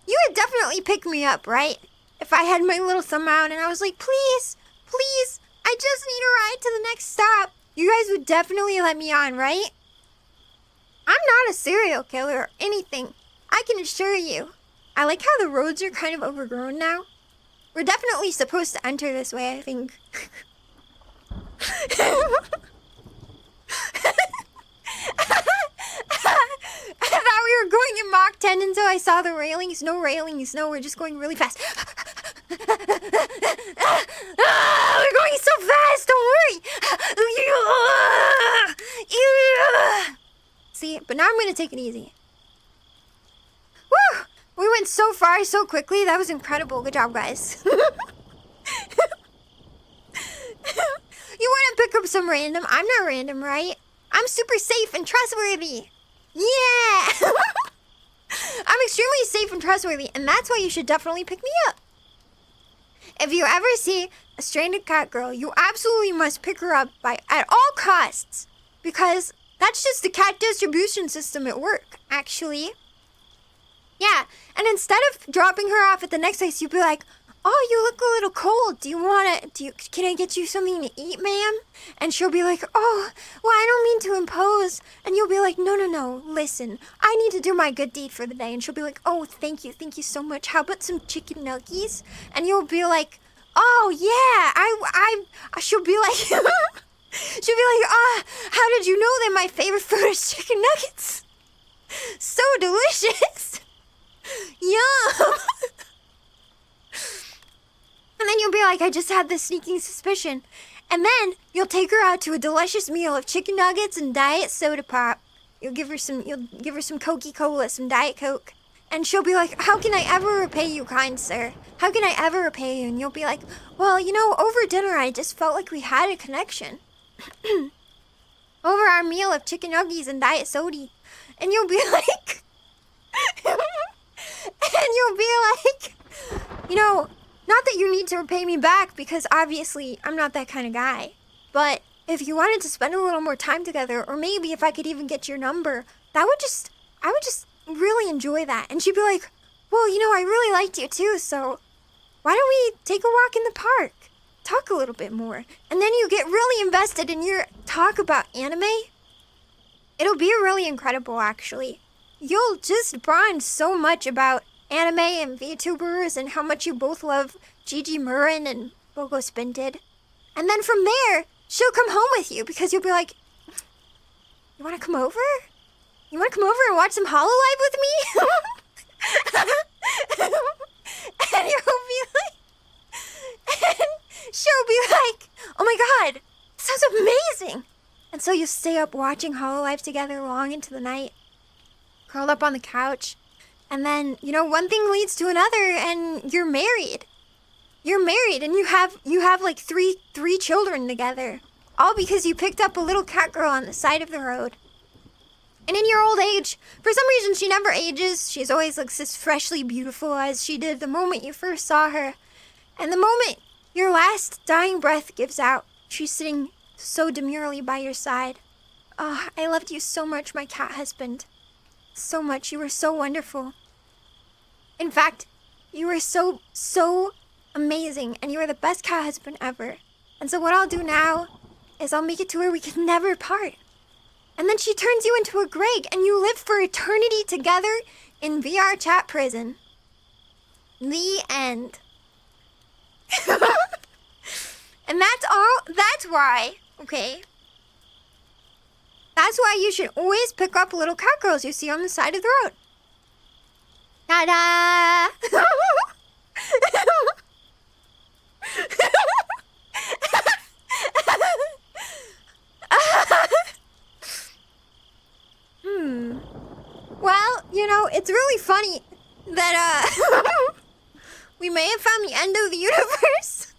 you would definitely pick me up, right? If I had my little thumb out and I was like, please, please, I just need a ride to the next stop. You guys would definitely let me on, right? I'm not a serial killer or anything. I can assure you. I like how the roads are kind of overgrown now. We're definitely supposed to enter this way, I think. I thought we were going in Mach 10 until I saw the railings. No railings, no, we're just going really fast. We're going so fast, don't worry. See, but now I'm going to take it easy. Woo! We went so far so quickly. That was incredible. Good job, guys. You want to pick up some random? I'm not random, right? I'm super safe and trustworthy. Yeah! I'm extremely safe and trustworthy, and that's why you should definitely pick me up. If you ever see a stranded cat girl, you absolutely must pick her up at all costs, because that's just the cat distribution system at work, actually. Yeah, and instead of dropping her off at the next place, you'd be like, oh, you look a little cold. Can I get you something to eat, ma'am? And she'll be like, oh, well, I don't mean to impose. And you'll be like, no, listen, I need to do my good deed for the day. And she'll be like, oh, thank you so much. How about some chicken nuggies? And you'll be like, oh, yeah, she'll be like, how did you know that my favorite food is chicken nuggets? So delicious. Yum. And then you'll be like, I just had this sneaking suspicion. And then you'll take her out to a delicious meal of chicken nuggets and diet soda pop. You'll give her some Coca-Cola, some Diet Coke. And she'll be like, how can I ever repay you, kind sir? How can I ever repay you? And you'll be like, well, over dinner I just felt like we had a connection. Over our meal of chicken nuggies and diet soda. And you'll be like, not that you need to repay me back, because obviously I'm not that kind of guy. But if you wanted to spend a little more time together, or maybe if I could even get your number, I would just really enjoy that. And she'd be like, well, I really liked you too, so why don't we take a walk in the park? Talk a little bit more. And then you get really invested in your talk about anime. It'll be really incredible, actually. You'll just bond so much about anime and VTubers and how much you both love Gigi Murrin and Bogo Spinted. And then from there, she'll come home with you because you'll be like, you want to come over? You want to come over and watch some HoloLive with me? And you'll be like, and she'll be like, oh my god, sounds amazing. And so you stay up watching HoloLive together long into the night, curled up on the couch. And then, one thing leads to another, and you're married. You're married, and you have like three children together. All because you picked up a little cat girl on the side of the road. And in your old age, for some reason she never ages. She's always looks as freshly beautiful as she did the moment you first saw her. And the moment your last dying breath gives out, she's sitting so demurely by your side. Oh, I loved you so much, my cat husband. So much. You were so wonderful. In fact, you were so amazing, and you were the best cat husband ever. And so what I'll do now is I'll make it to where we can never part. And then she turns you into a Greg, and you live for eternity together in VRchat prison. The end. And that's all. That's why, okay? That's why you should always pick up little cat girls you see on the side of the road. Ta-da! You know, it's really funny that, we may have found the end of the universe.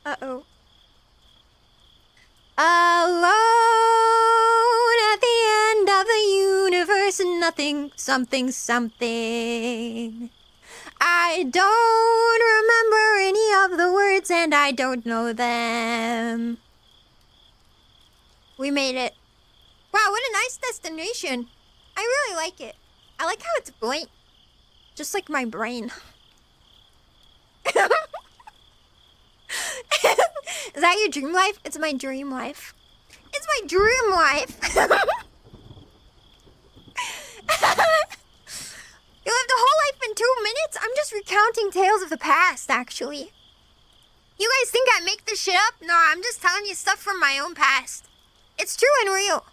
Uh-oh. Alone at the end of the universe, nothing, something, something. I don't remember any of the words and I don't know them. We made it. Wow, what a nice destination. I really like it. I like how it's blank. Just like my brain. Is that your dream life? It's my dream life. It's my dream life. You lived a whole life in 2 minutes? I'm just recounting tales of the past, actually. You guys think I make this shit up? No, I'm just telling you stuff from my own past. It's true and real.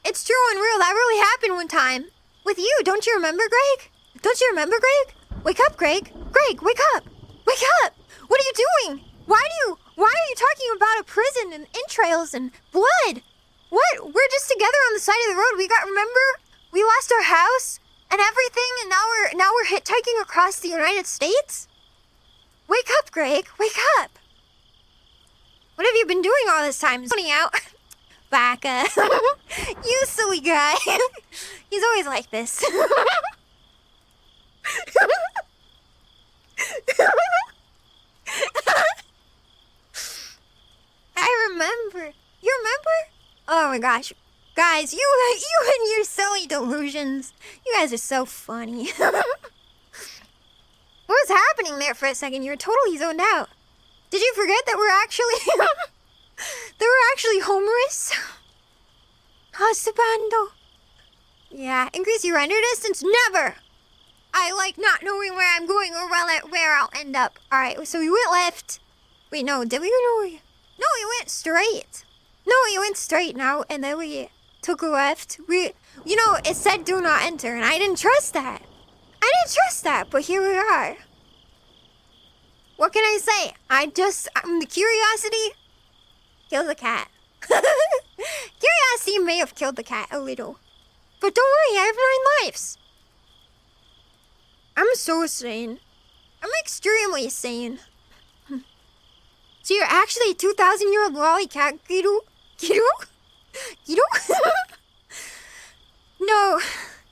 It's true and real. That really happened one time. With you. Don't you remember, Greg? Don't you remember, Greg? Wake up, Greg. Greg, wake up. Wake up. What are you doing? Why are you talking about a prison and entrails and blood? What? We're just together on the side of the road. Remember? We lost our house and everything, and now we're hitchhiking across the United States? Wake up, Greg. Wake up. What have you been doing all this time? Zoning out. Baka. You silly guy. He's always like this. I remember. You remember? Oh my gosh. Guys, you and your silly delusions. You guys are so funny. What was happening there for a second? You were totally zoned out. Did you forget that we're actually... that we're actually homeless? Husbando. Yeah, increase your render distance? Never! I like not knowing where I'm going or where I'll end up. Alright, so we went left. Wait, no, did we? No, we went straight. No, we went straight now, and then we took a left. You know, it said do not enter, and I didn't trust that. But here we are. What can I say? I'm the curiosity killed the cat. Curiosity may have killed the cat a little. But don't worry, I have 9 lives. I'm so sane. I'm extremely sane. So you're actually a 2,000-year-old loli cat, Kiru? No,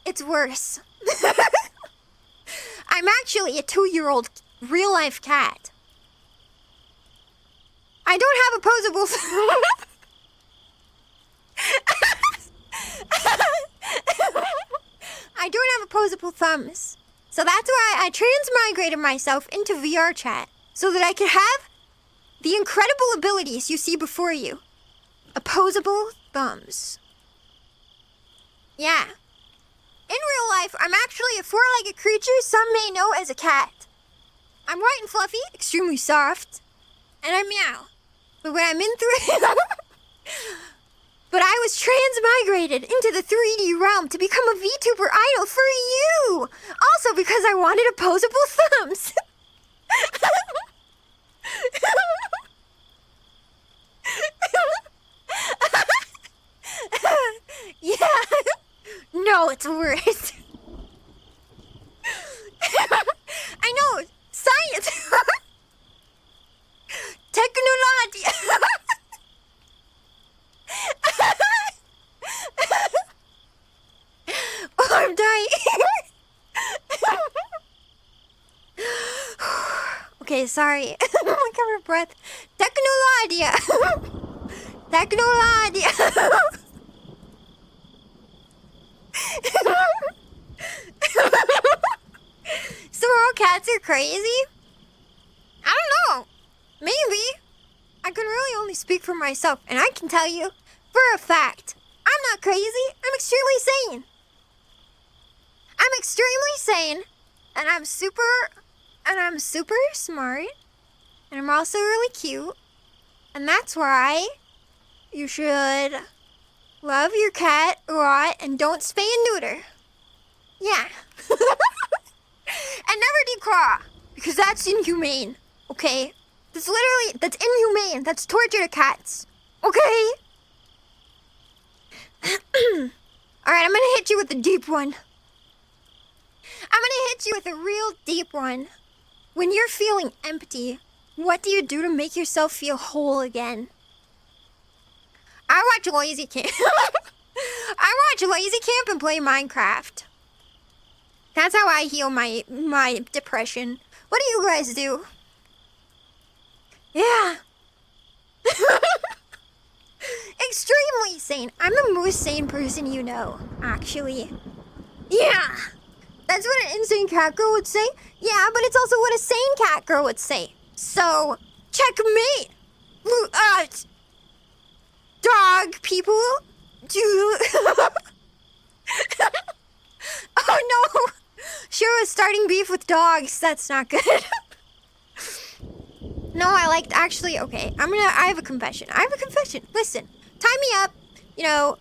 it's worse. I'm actually a 2-year-old real-life cat. I don't have opposable... I don't have opposable thumbs. So that's why I transmigrated myself into VRchat. So that I could have the incredible abilities you see before you. Opposable thumbs. Yeah. In real life, I'm actually a 4-legged creature some may know as a cat. I'm white and fluffy, extremely soft, and I meow. But when I'm in But I was transmigrated into the 3D realm to become a VTuber idol for you! Also because I wanted opposable thumbs. Yeah. No, it's worse. I know. Science. Technology. Oh, I'm dying. Okay, sorry. I covered breath. Technology. Technology. So all cats are crazy? I don't know. Maybe. I can really only speak for myself, and I can tell you for a fact, I'm not crazy. I'm extremely sane. I'm extremely sane, and I'm super smart, and I'm also really cute, and that's why you should love your cat a lot and don't spay and neuter. Yeah. And never declaw, because that's inhumane, okay? That's inhumane. That's torture to cats, okay? Alright, I'm gonna hit you with a deep one. I'm gonna hit you with a real deep one. When you're feeling empty, what do you do to make yourself feel whole again? I watch Lazy Camp. I watch Lazy Camp and play Minecraft. That's how I heal my depression. What do you guys do? Yeah. Extremely sane. I'm the most sane person you know, actually. Yeah. That's what an insane cat girl would say. Yeah, but it's also what a sane cat girl would say. So, checkmate. Dog people. Do. Oh no. Shiro is starting beef with dogs. That's not good. No, actually, okay. I have a confession. Listen, tie me up, you know.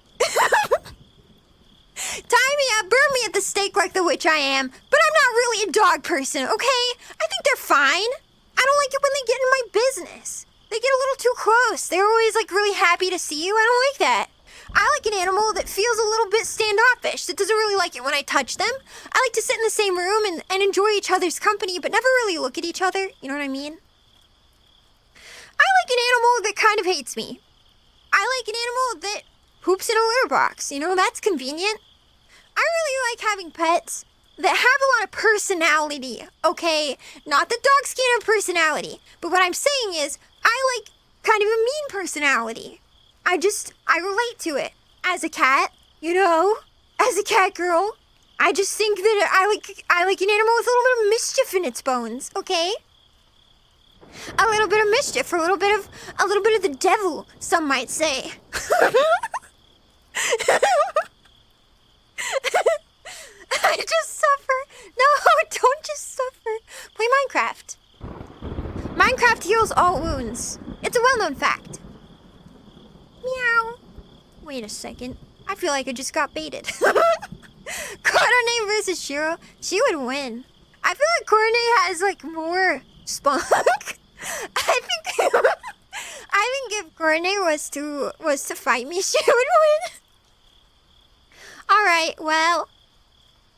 Tie me up, burn me at the stake like the witch I am, but I'm not really a dog person, okay? I think they're fine. I don't like it when they get in my business. They get a little too close. They're always like really happy to see you. I don't like that. I like an animal that feels a little bit standoffish, that doesn't really like it when I touch them. I like to sit in the same room and enjoy each other's company, but never really look at each other. You know what I mean? I like an animal that kind of hates me. I like an animal that poops in a litter box. You know, that's convenient. I really like having pets that have a lot of personality, okay? Not that dogs can't have personality, but what I'm saying is I like kind of a mean personality. I relate to it. As a cat, you know, as a cat girl, I just think that I like an animal with a little bit of mischief in its bones, okay? A little bit of mischief, a little bit of the devil, some might say. I just suffer. No, don't just suffer. Play Minecraft. Minecraft heals all wounds. It's a well-known fact. Meow. Wait a second. I feel like I just got baited. Coordinate versus Shiro. She would win. I feel like Coordinate has like more spunk. I think if Coordinate was to fight me, she would win. Alright, well,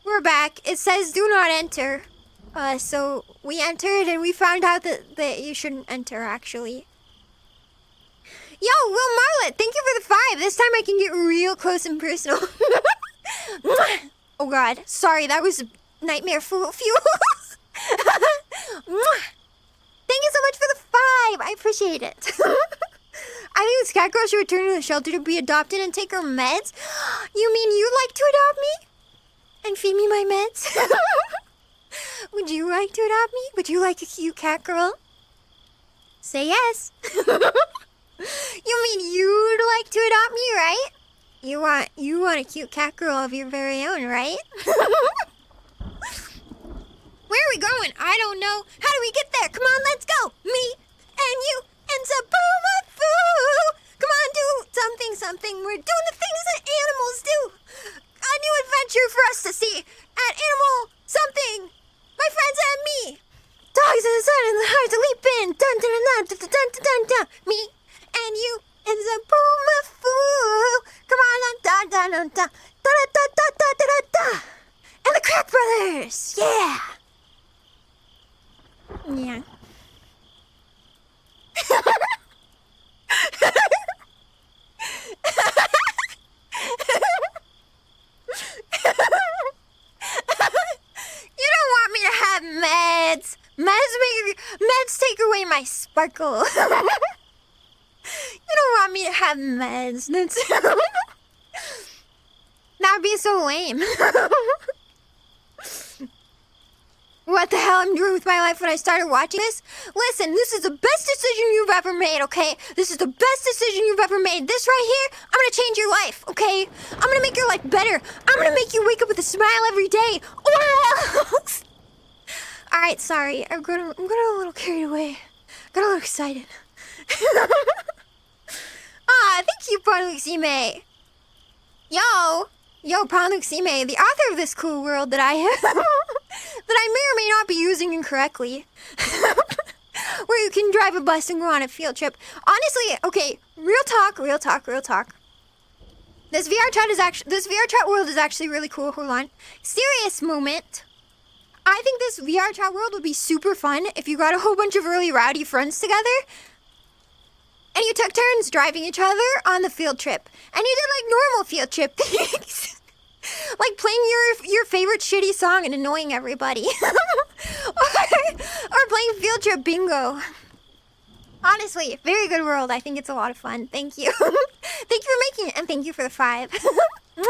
we're back. It says do not enter. So we entered and we found out that you shouldn't enter, actually. Yo, Will Marlet, thank you for the 5. This time I can get real close and personal. Oh god, sorry, that was nightmare fuel. Thank you so much for the 5. I appreciate it. I think this cat girl should return to the shelter to be adopted and take her meds. You mean you'd like to adopt me? And feed me my meds? Would you like to adopt me? Would you like a cute cat girl? Say yes. You mean you'd like to adopt me, right? You want a cute cat girl of your very own, right? Where are we going? I don't know. How do we get there? Come on, let's go. Me and you and Zaboomafoo. Come on, do something. We're doing the things that animals do. A new adventure for us to see at Animal Something. My friends and me. Dogs in the sun and the heart to leap in. Dun dun dun dun dun dun dun dun. Me and you and Zaboomafoo. Come on, dun dun dun dun dun dun dun dun dun dun. And the Crack Brothers. Yeah. Yeah. You don't want me to have meds. Meds take away my sparkle. You don't want me to have meds. That'd be so lame. What the hell I'm doing with my life when I started watching this? Listen, this is the best decision you've ever made, okay? This is the best decision you've ever made. This right here, I'm gonna change your life, okay? I'm gonna make your life better. I'm gonna make you wake up with a smile every day. Alright, sorry. I'm got a little carried away. Got a little excited. Thank you, Panuxime. Yo, Panuxime, the author of this cool world that I have, that I may or may not be using incorrectly. Where you can drive a bus and go on a field trip. Honestly, okay, real talk. This VR chat world is actually really cool. Hold on. Serious moment. I think this VR chat world would be super fun if you got a whole bunch of really rowdy friends together and you took turns driving each other on the field trip. And you did like normal field trip things. Like playing your favorite shitty song and annoying everybody. or playing field trip bingo. Honestly, very good world. I think it's a lot of fun. Thank you. Thank you for making it, and thank you for the 5. There you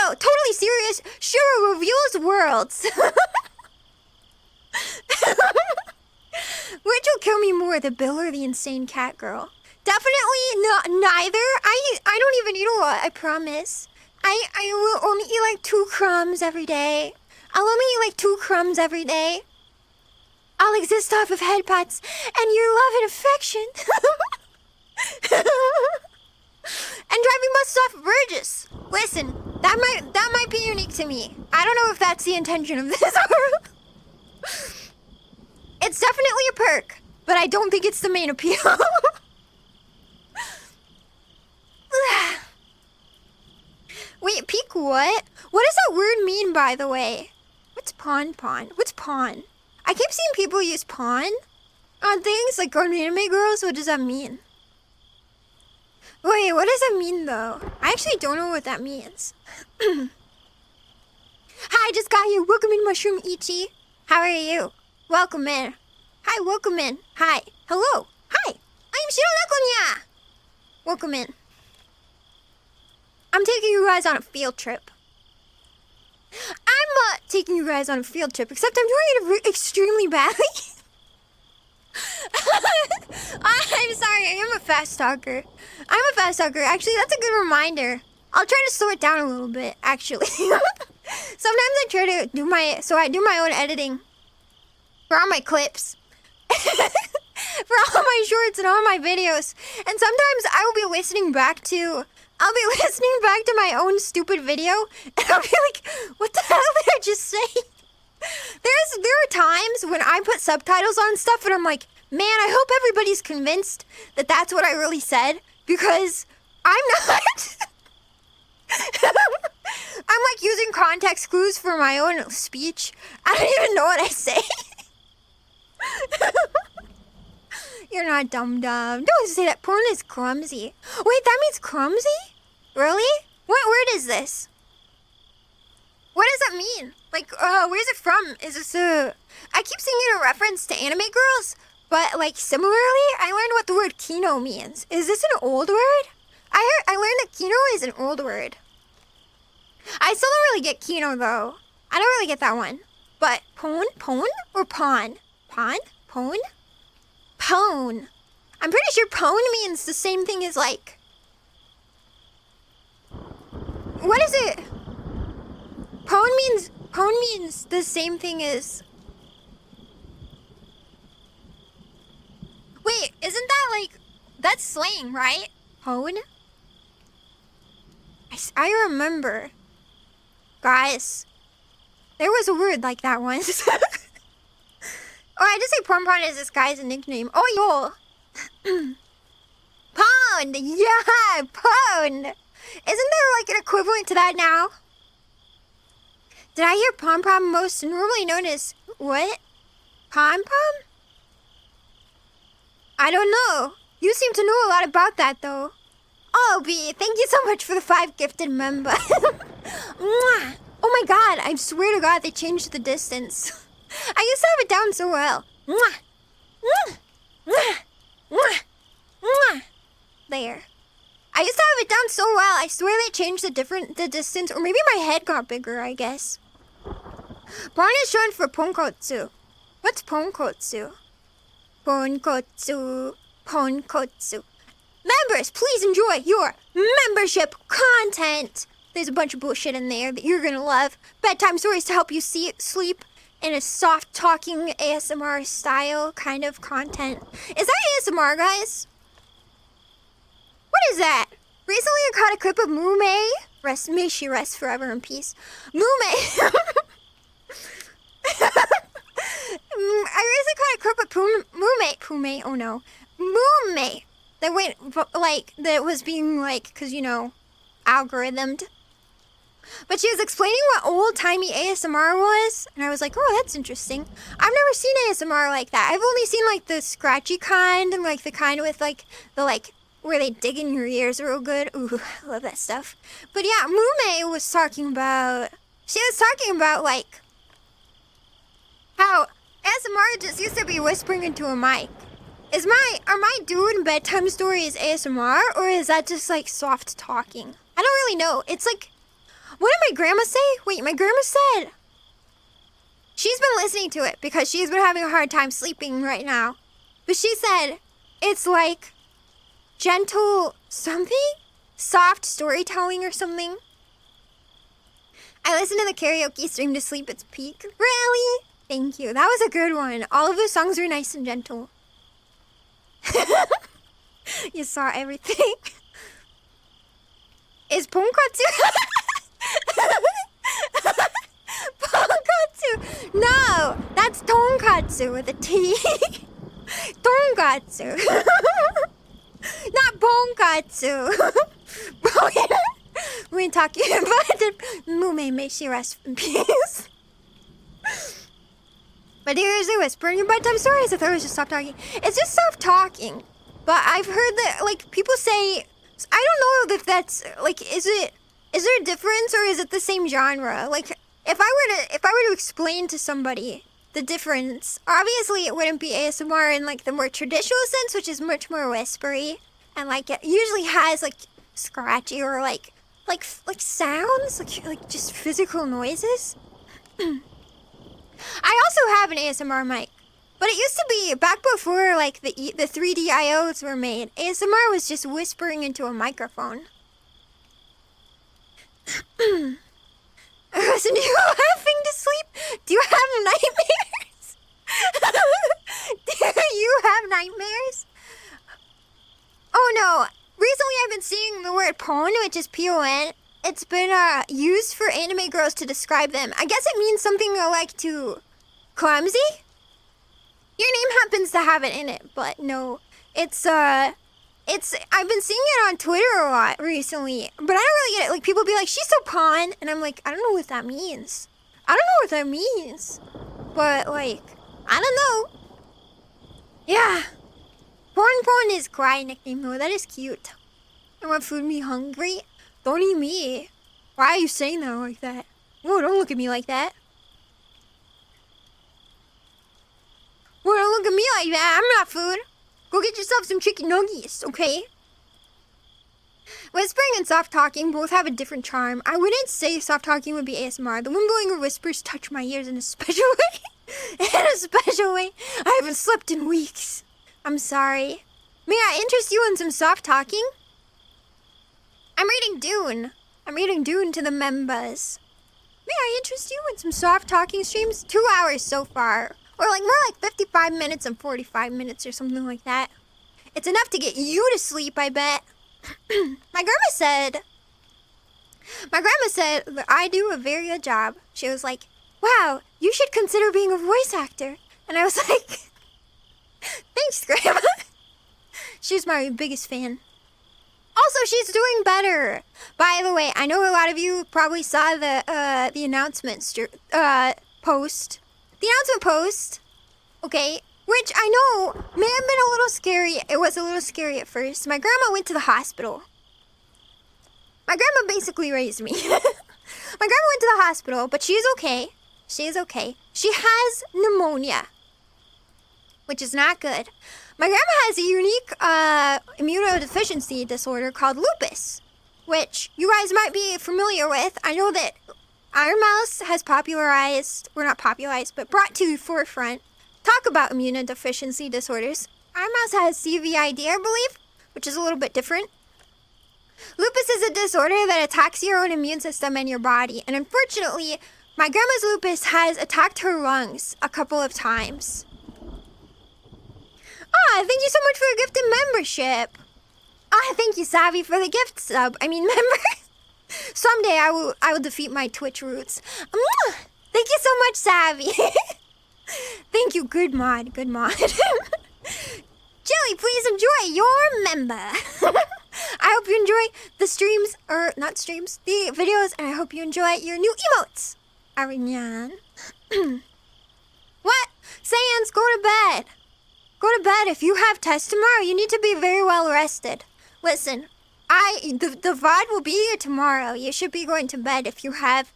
go. Totally serious. Shiro reveals worlds. Which will kill me more, the Bill or the insane cat girl? Definitely neither. I don't even eat a lot, I promise. I will only eat like 2 crumbs every day. I'll only eat like 2 crumbs every day. I'll exist off of head pats and your love and affection. And driving buses off of Burgess. Listen, that might be unique to me. I don't know if that's the intention of this. It's definitely a perk, but I don't think it's the main appeal. Wait, peek what? What does that word mean, by the way? What's pawn? What's pawn? I keep seeing people use pawn on things like on anime girls. What does that mean? Wait, what does that mean though? I actually don't know what that means. Hi, just got here. Welcome in, Mushroom Ichi. How are you? Welcome in. Hi, welcome in. Hi. Hello. Hi. I'm ShiroNekoNya. Welcome in. I'm taking you guys on a field trip. I'm taking you guys on a field trip, except I'm doing it extremely badly. I'm sorry, I am a fast talker. Actually, that's a good reminder. I'll try to slow it down a little bit, actually. Sometimes I try to do my own editing for all my clips. For all my shorts and all my videos. And sometimes I will be listening back to my own stupid video, and I'll be like, what the hell did I just say? There are times when I put subtitles on stuff and I'm like, man, I hope everybody's convinced that that's what I really said, because I'm not. I'm like using context clues for my own speech. I don't even know what I say. You're not dumb. Don't say that. Porn is clumsy. Wait, that means clumsy? Really? What word is this? What does that mean? Like, where's it from? Is this I keep seeing it a reference to anime girls, but like similarly, I learned what the word kino means. Is this an old word? I learned that kino is an old word. I still don't really get kino though. I don't really get that one. But pone or pawn? Pone? I'm pretty sure pone means the same thing as like. What is it? Pone means the same thing as. Wait, isn't that like, that's slang, right? Pone? I remember. Guys, there was a word like that once. Oh, I just say Pon is this guy's nickname. Oh, yo. Pond! Yeah, pond! Isn't there like an equivalent to that now? Did I hear pom-pom, most normally known as what? Pom-pom? I don't know. You seem to know a lot about that though. Oh, B, thank you so much for the 5 gifted member. Mwah. Oh my god, I swear to god they changed the distance. I used to have it down so well. Mwah. Mwah. Mwah. Mwah. Mwah. There. I used to have it down so well. I swear they changed the distance, or maybe my head got bigger, I guess. Porn is short for ponkotsu. What's ponkotsu? Ponkotsu. Members, please enjoy your membership content. There's a bunch of bullshit in there that you're gonna love. Bedtime stories to help you sleep in a soft talking ASMR style kind of content. Is that ASMR, guys? What is that? Recently I caught a clip of Mume. May she rest forever in peace. Mume. I recently caught a clip of Mume. Oh no. Mume. That went, like, that was being like, cause you know, algorithmed. But she was explaining what old-timey ASMR was, and I was like, oh, that's interesting. I've never seen ASMR like that. I've only seen, like, the scratchy kind, and, like, the kind with, like, the, like, where they dig in your ears real good. Ooh, I love that stuff. But yeah, Mume was talking about... She was talking about, like, how ASMR just used to be whispering into a mic. Are my dude bedtime stories ASMR, or is that just, like, soft talking? I don't really know. It's like... What did my grandma say? Wait, my grandma said... She's been listening to it because she's been having a hard time sleeping right now. But she said, it's like gentle something? Soft storytelling or something? I listened to the karaoke stream to sleep its peak. Really? Thank you. That was a good one. All of the songs were nice and gentle. You saw everything. Is Ponkatsu... Ponkatsu! No! That's tonkatsu with a T. Tonkatsu. Not ponkatsu. We're talking about the Mume, may she rest in peace. But here's the whispering in bedtime stories. I thought it was just soft talking. It's just soft talking. But I've heard that, like, people say... I don't know if that's, like, is there a difference or is it the same genre? Like, if I were to explain to somebody the difference, obviously it wouldn't be ASMR in, like, the more traditional sense, which is much more whispery. And, like, it usually has, like, scratchy or, like sounds, like just physical noises. I also have an ASMR mic. But it used to be, back before, like, the 3D IOs were made, ASMR was just whispering into a microphone. Listen to you laughing to sleep? Do you have nightmares? Do you have nightmares? Oh no, recently I've been seeing the word pon, which is P-O-N. It's been used for anime girls to describe them. I guess it means something like to clumsy? Your name happens to have it in it, but no. I've been seeing it on Twitter a lot recently, but I don't really get it. Like, people be like, she's so pawn, and I'm like, I don't know what that means. I don't know what that means. But, like, I don't know. Yeah. Porn is kawaii nickname, though. That is cute. I want food, me hungry. Don't eat me. Why are you saying that like that? Oh, don't look at me like that. Well, don't look at me like that. I'm not food. Go get yourself some chicken nuggets, okay? Whispering and soft talking both have a different charm. I wouldn't say soft talking would be ASMR. The wind blowing or whispers touch my ears in a special way. In a special way. I haven't slept in weeks. I'm sorry. May I interest you in some soft talking? I'm reading Dune. I'm reading Dune to the members. May I interest you in some soft talking streams? 2 hours so far. Or like more like 55 minutes and 45 minutes or something like that. It's enough to get you to sleep, I bet. My grandma said that I do a very good job. She was like, wow, you should consider being a voice actor. And I was like, thanks, Grandma. She's my biggest fan. Also, she's doing better. By the way, I know a lot of you probably saw the announcement post. The announcement post, okay, which I know may have been a little scary. It was a little scary at first. My grandma went to the hospital. My grandma basically raised me. My grandma went to the hospital, but she's okay. She's okay. She has pneumonia, which is not good. My grandma has a unique immunodeficiency disorder called lupus, which you guys might be familiar with. I know that Iron Mouse has popularized, or not popularized, but brought to the forefront, talk about immunodeficiency disorders. Iron Mouse has CVID, I believe, which is a little bit different. Lupus is a disorder that attacks your own immune system and your body, and unfortunately, my grandma's lupus has attacked her lungs a couple of times. Ah, thank you so much for a gifted membership. Ah, thank you, Savvy, for the gift sub. Member. Someday I will defeat my Twitch roots. Thank you so much, Savvy. Thank you, good mod, good mod. Jelly, please enjoy your member. I hope you enjoy enjoy the streams, or not streams, the videos, and I hope you enjoy your new emotes. Arian. What? Sans, go to bed. Go to bed. If you have tests tomorrow, you need to be very well rested. Listen, the VOD will be here tomorrow. You should be going to bed if you have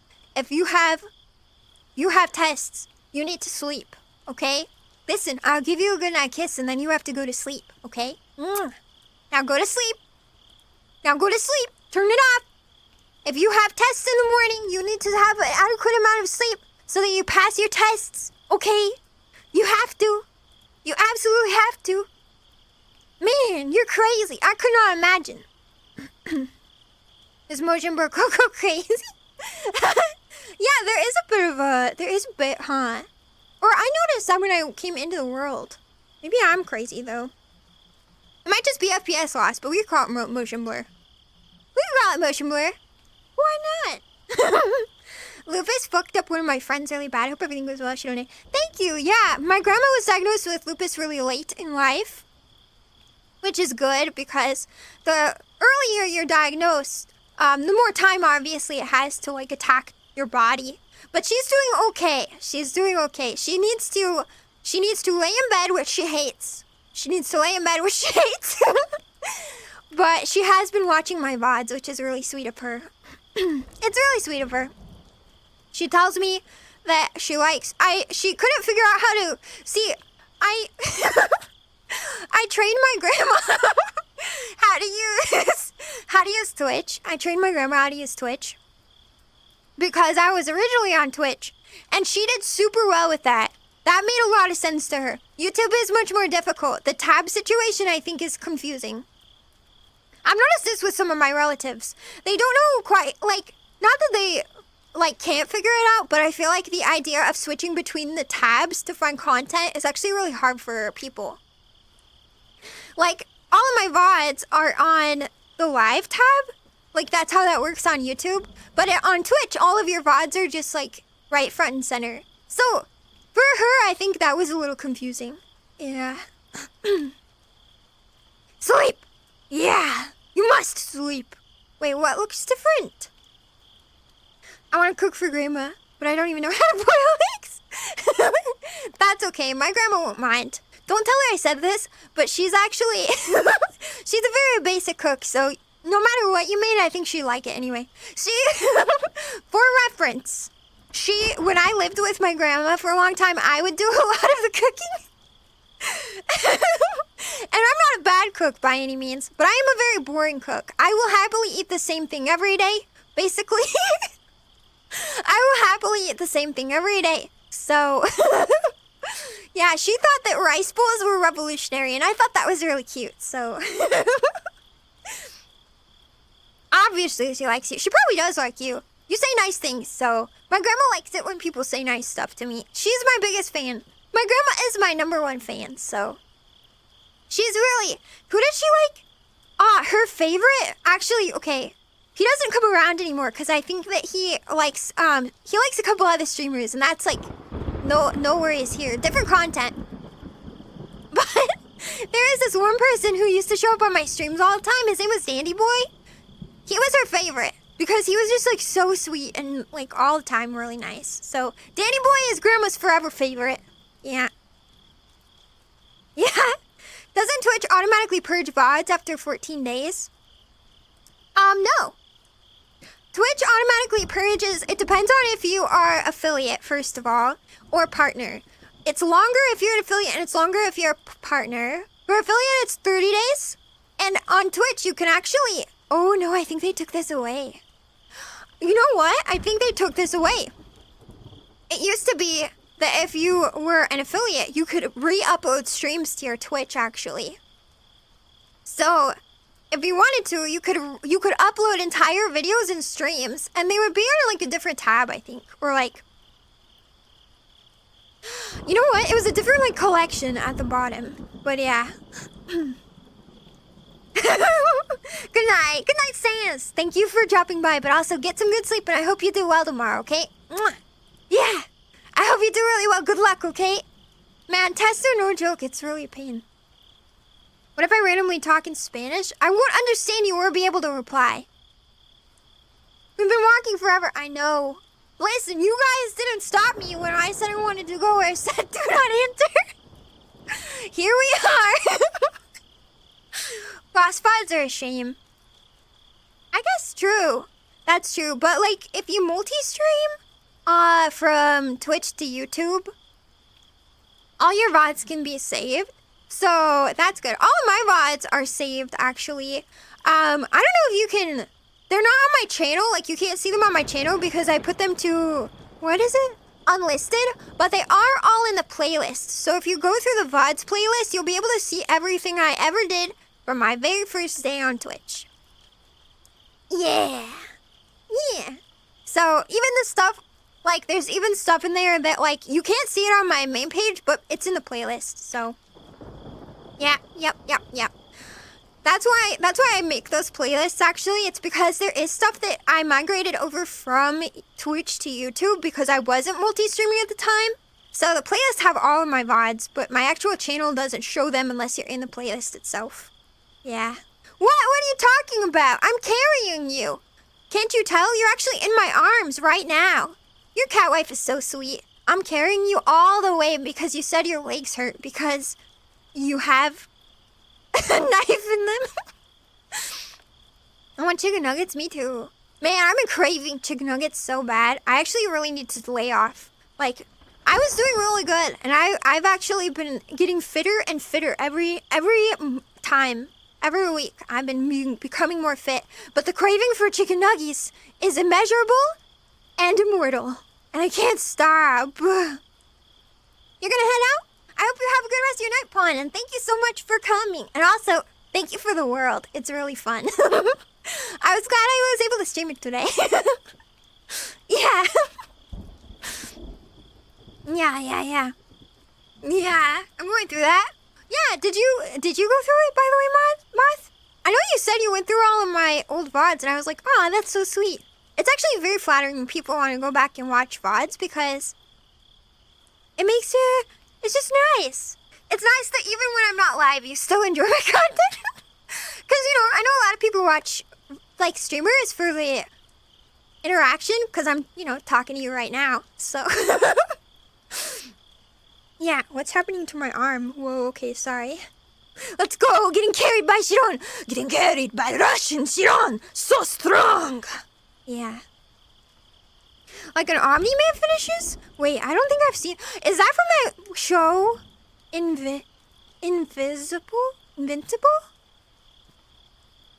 tests. You need to sleep, okay? Listen, I'll give you a good night kiss and then you have to go to sleep, okay? Now go to sleep. Now go to sleep. Turn it off. If you have tests in the morning, you need to have an adequate amount of sleep so that you pass your tests, okay? You have to. You absolutely have to. Man, you're crazy. I could not imagine. Is Motion Blur Coco crazy? Yeah, there is a bit, huh? Or I noticed that when I came into the world. Maybe I'm crazy, though. It might just be FPS loss, but we call it motion blur. We can call it motion blur. Why not? Lupus fucked up one of my friends really bad. I hope everything goes well, Shirone. Thank you. Yeah, my grandma was diagnosed with lupus really late in life. Which is good because the earlier you're diagnosed, the more time obviously it has to like attack your body. But she's doing okay. She's doing okay. She needs to lay in bed, which she hates. But she has been watching my VODs, which is really sweet of her. It's really sweet of her. She tells me that she couldn't figure out how to see. I trained my grandma how to use Twitch. I trained my grandma how to use Twitch because I was originally on Twitch, and she did super well with that. That made a lot of sense to her. YouTube is much more difficult. The tab situation, I think, is confusing. I've noticed this with some of my relatives. They don't know quite, like, not that they, like, can't figure it out, but I feel like the idea of switching between the tabs to find content is actually really hard for people. Like, all of my VODs are on the live tab. Like, that's how that works on YouTube. But on Twitch, all of your VODs are just, like, right front and center. So, for her, I think that was a little confusing. Yeah. Sleep! Yeah! You must sleep! Wait, what looks different? I want to cook for Grandma, but I don't even know how to boil eggs. That's okay, my grandma won't mind. Don't tell her I said this, but she's actually... she's a very basic cook, so no matter what you made, I think she'd like it anyway. For reference, when I lived with my grandma for a long time, I would do a lot of the cooking. And I'm not a bad cook by any means, but I am a very boring cook. I will happily eat the same thing every day, basically. I will happily eat the same thing every day. So, yeah, she thought that rice bowls were revolutionary, and I thought that was really cute, so. Obviously, she likes you. She probably does like you. You say nice things, so. My grandma likes it when people say nice stuff to me. She's my biggest fan. My grandma is my #1 fan, so. She's really... Who does she like? Her favorite? Actually, okay. He doesn't come around anymore because I think that he likes a couple other streamers, and that's like no worries here. Different content. But there is this one person who used to show up on my streams all the time. His name was Dandy Boy. He was her favorite because he was just like so sweet and like all the time really nice. So Dandy Boy is Grandma's forever favorite. Yeah. Yeah. Doesn't Twitch automatically purge VODs after 14 days? No. Twitch automatically purges, it depends on if you are affiliate, first of all, or partner. It's longer if you're an affiliate, and it's longer if you're a partner. For affiliate, it's 30 days. And on Twitch, you can actually... Oh, no, I think they took this away. You know what? I think they took this away. It used to be that if you were an affiliate, you could re-upload streams to your Twitch, actually. So, if you wanted to, you could upload entire videos and streams, and they would be on like a different tab, I think, or like... You know what? It was a different like collection at the bottom, but yeah. Good night. Good night, Sans. Thank you for dropping by, but also get some good sleep, and I hope you do well tomorrow, okay? Mwah. Yeah. I hope you do really well. Good luck, okay? Man, tests are no joke. It's really a pain. What if I randomly talk in Spanish? I won't understand you or be able to reply. We've been walking forever. I know. Listen, you guys didn't stop me when I said I wanted to go where I said do not enter. Here we are. Boss pods are a shame. I guess true. That's true. But like, if you multi-stream from Twitch to YouTube, all your VODs can be saved. So that's good. All of my VODs are saved, actually. I don't know if you can... They're not on my channel. Like, you can't see them on my channel because I put them to... What is it? Unlisted. But they are all in the playlist. So if you go through the VODs playlist, you'll be able to see everything I ever did from my very first day on Twitch. Yeah. Yeah. So even the stuff... Like, there's even stuff in there that, like, you can't see it on my main page, but it's in the playlist, so... Yeah, yep. That's why I make those playlists, actually. It's because there is stuff that I migrated over from Twitch to YouTube because I wasn't multi-streaming at the time. So the playlists have all of my VODs, but my actual channel doesn't show them unless you're in the playlist itself. Yeah. What are you talking about? I'm carrying you. Can't you tell? You're actually in my arms right now. Your catwife is so sweet. I'm carrying you all the way because you said your legs hurt because you have a knife in them. I want chicken nuggets. Me too. Man, I've been craving chicken nuggets so bad. I actually really need to lay off. Like, I was doing really good, and I've actually been getting fitter and fitter every time. Every week, I've been becoming more fit. But the craving for chicken nuggets is immeasurable and immortal. And I can't stop. You're gonna head out? I hope you have a good rest of your night, Pawn. And thank you so much for coming. And also, thank you for the world. It's really fun. I was glad I was able to stream it today. Yeah. Yeah. Yeah, I'm going through that. Yeah, did you go through it, by the way, Moth? I know you said you went through all of my old VODs, and I was like, oh, that's so sweet. It's actually very flattering when people want to go back and watch VODs because it makes it, it's just nice. It's nice that even when I'm not live, you still enjoy my content. Because, you know, I know a lot of people watch, like, streamers for the interaction because I'm, you know, talking to you right now, so... Yeah, what's happening to my arm? Whoa, okay, sorry. Let's go! Getting carried by Shiron! Getting carried by Russian Shiron! So strong! Yeah. Like an Omni-Man finishes? Wait, I don't think I've seen... Is that from that show? Invincible?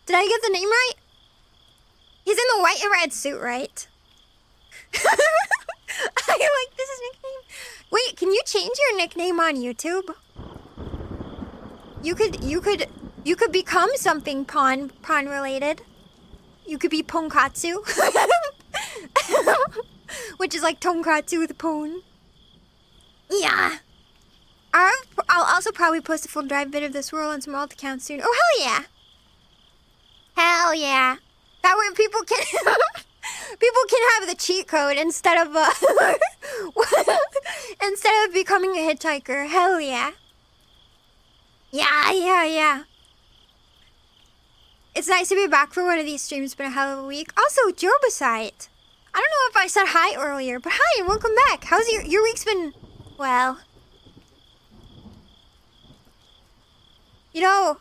Did I get the name right? He's in the white and red suit, right? I like this is nickname. Wait, can you change your nickname on YouTube? You could become something pawn related. You could be Ponkatsu. Which is like tonkatsu with a pone. Yeah. I'll also probably post a full drive vid of this world on some alt accounts soon. Oh, hell yeah. Hell yeah. That way people can have the cheat code instead of instead of becoming a hitchhiker. Hell yeah. Yeah. It's nice to be back for one of these streams. It's been a hell of a week. Also, Jobasite. I don't know if I said hi earlier, but hi and welcome back. How's your week's been? Well, you know,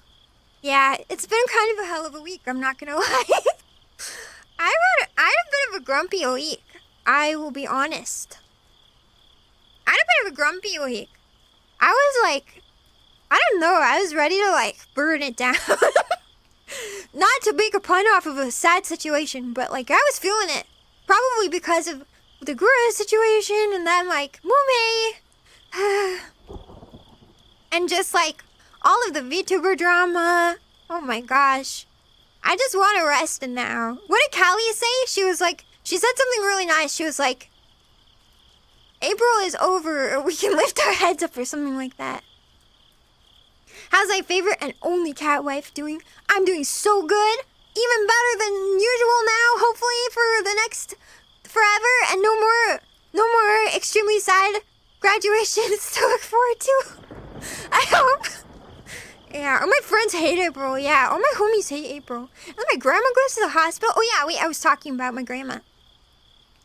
yeah, it's been kind of a hell of a week. I'm not gonna lie. I had a bit of a grumpy week. I will be honest. I had a bit of a grumpy week. I was like, I don't know. I was ready to like burn it down. Not to make a pun off of a sad situation, but like I was feeling it. Probably because of the Gura situation and then like Mume. And just like all of the VTuber drama. Oh my gosh. I just want to rest now. What did Callie say? She was like, she said something really nice. She was like, April is over or we can lift our heads up or something like that. How's my favorite and only catwife doing? I'm doing so good. Even better than usual now, hopefully for the next forever, and no more extremely sad graduations to look forward to. I hope. Yeah, all my friends hate April. Yeah, all my homies hate April. And my grandma goes to the hospital. Oh yeah, wait, I was talking about my grandma.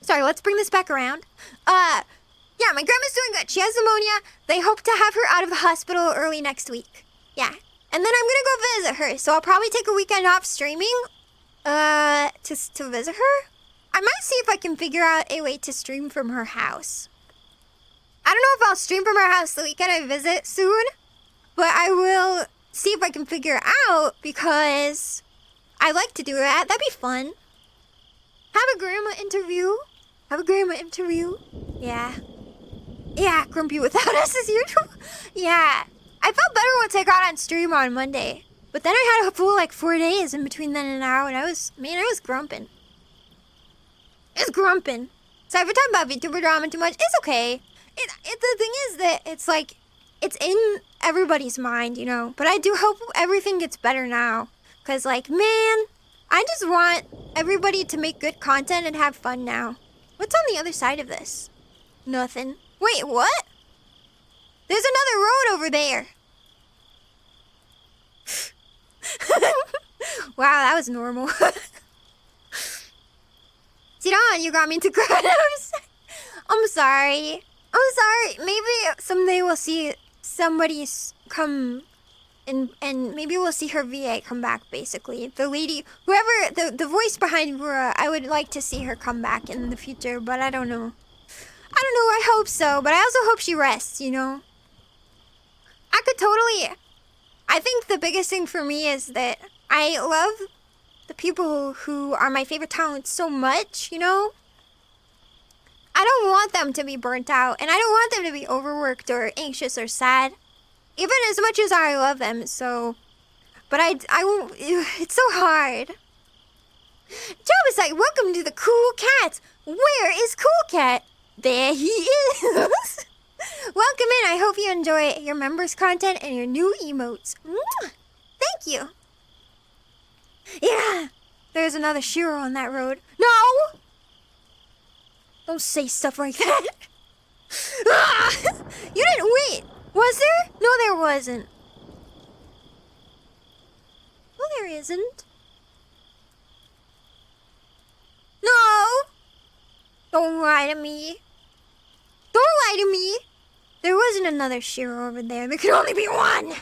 Sorry, let's bring this back around. Yeah, my grandma's doing good. She has pneumonia. They hope to have her out of the hospital early next week. Yeah. And then I'm gonna go visit her. So I'll probably take a weekend off streaming. To visit her? I might see if I can figure out a way to stream from her house. I don't know if I'll stream from her house the weekend I visit soon. But I will see if I can figure it out because I like to do that. That'd be fun. Have a grandma interview. Yeah. Yeah, grumpy without us as usual. Yeah. I felt better once I got on stream on Monday. But then I had a full 4 days in between then and now, and I was grumping. It's grumping. Sorry for talking about VTuber drama too much. It's okay. The thing is that it's it's in everybody's mind, you know. But I do hope everything gets better now. Because, man, I just want everybody to make good content and have fun now. What's on the other side of this? Nothing. Wait, what? There's another road over there. Wow, that was normal. Sidon, you got me to cry. I'm sorry. Maybe someday we'll see somebody come and maybe we'll see her VA come back, basically. The lady, whoever, the voice behind Rura, I would like to see her come back in the future, but I don't know. I hope so, but I also hope she rests, you know? I think the biggest thing for me is that I love the people who are my favorite talents so much, you know? I don't want them to be burnt out, and I don't want them to be overworked or anxious or sad. Even as much as I love them, so... But I won't... It's so hard. Job is like, welcome to the Cool Cat. Where is Cool Cat? There he is. Welcome in. I hope you enjoy your members' content and your new emotes. Mwah! Thank you. Yeah. There's another Shiro on that road. No! Don't say stuff like that. Ah! You didn't wait. Was there? No, there wasn't. No, there isn't. No! Don't lie to me. Don't lie to me. There wasn't another Shiro over there. There could only be one.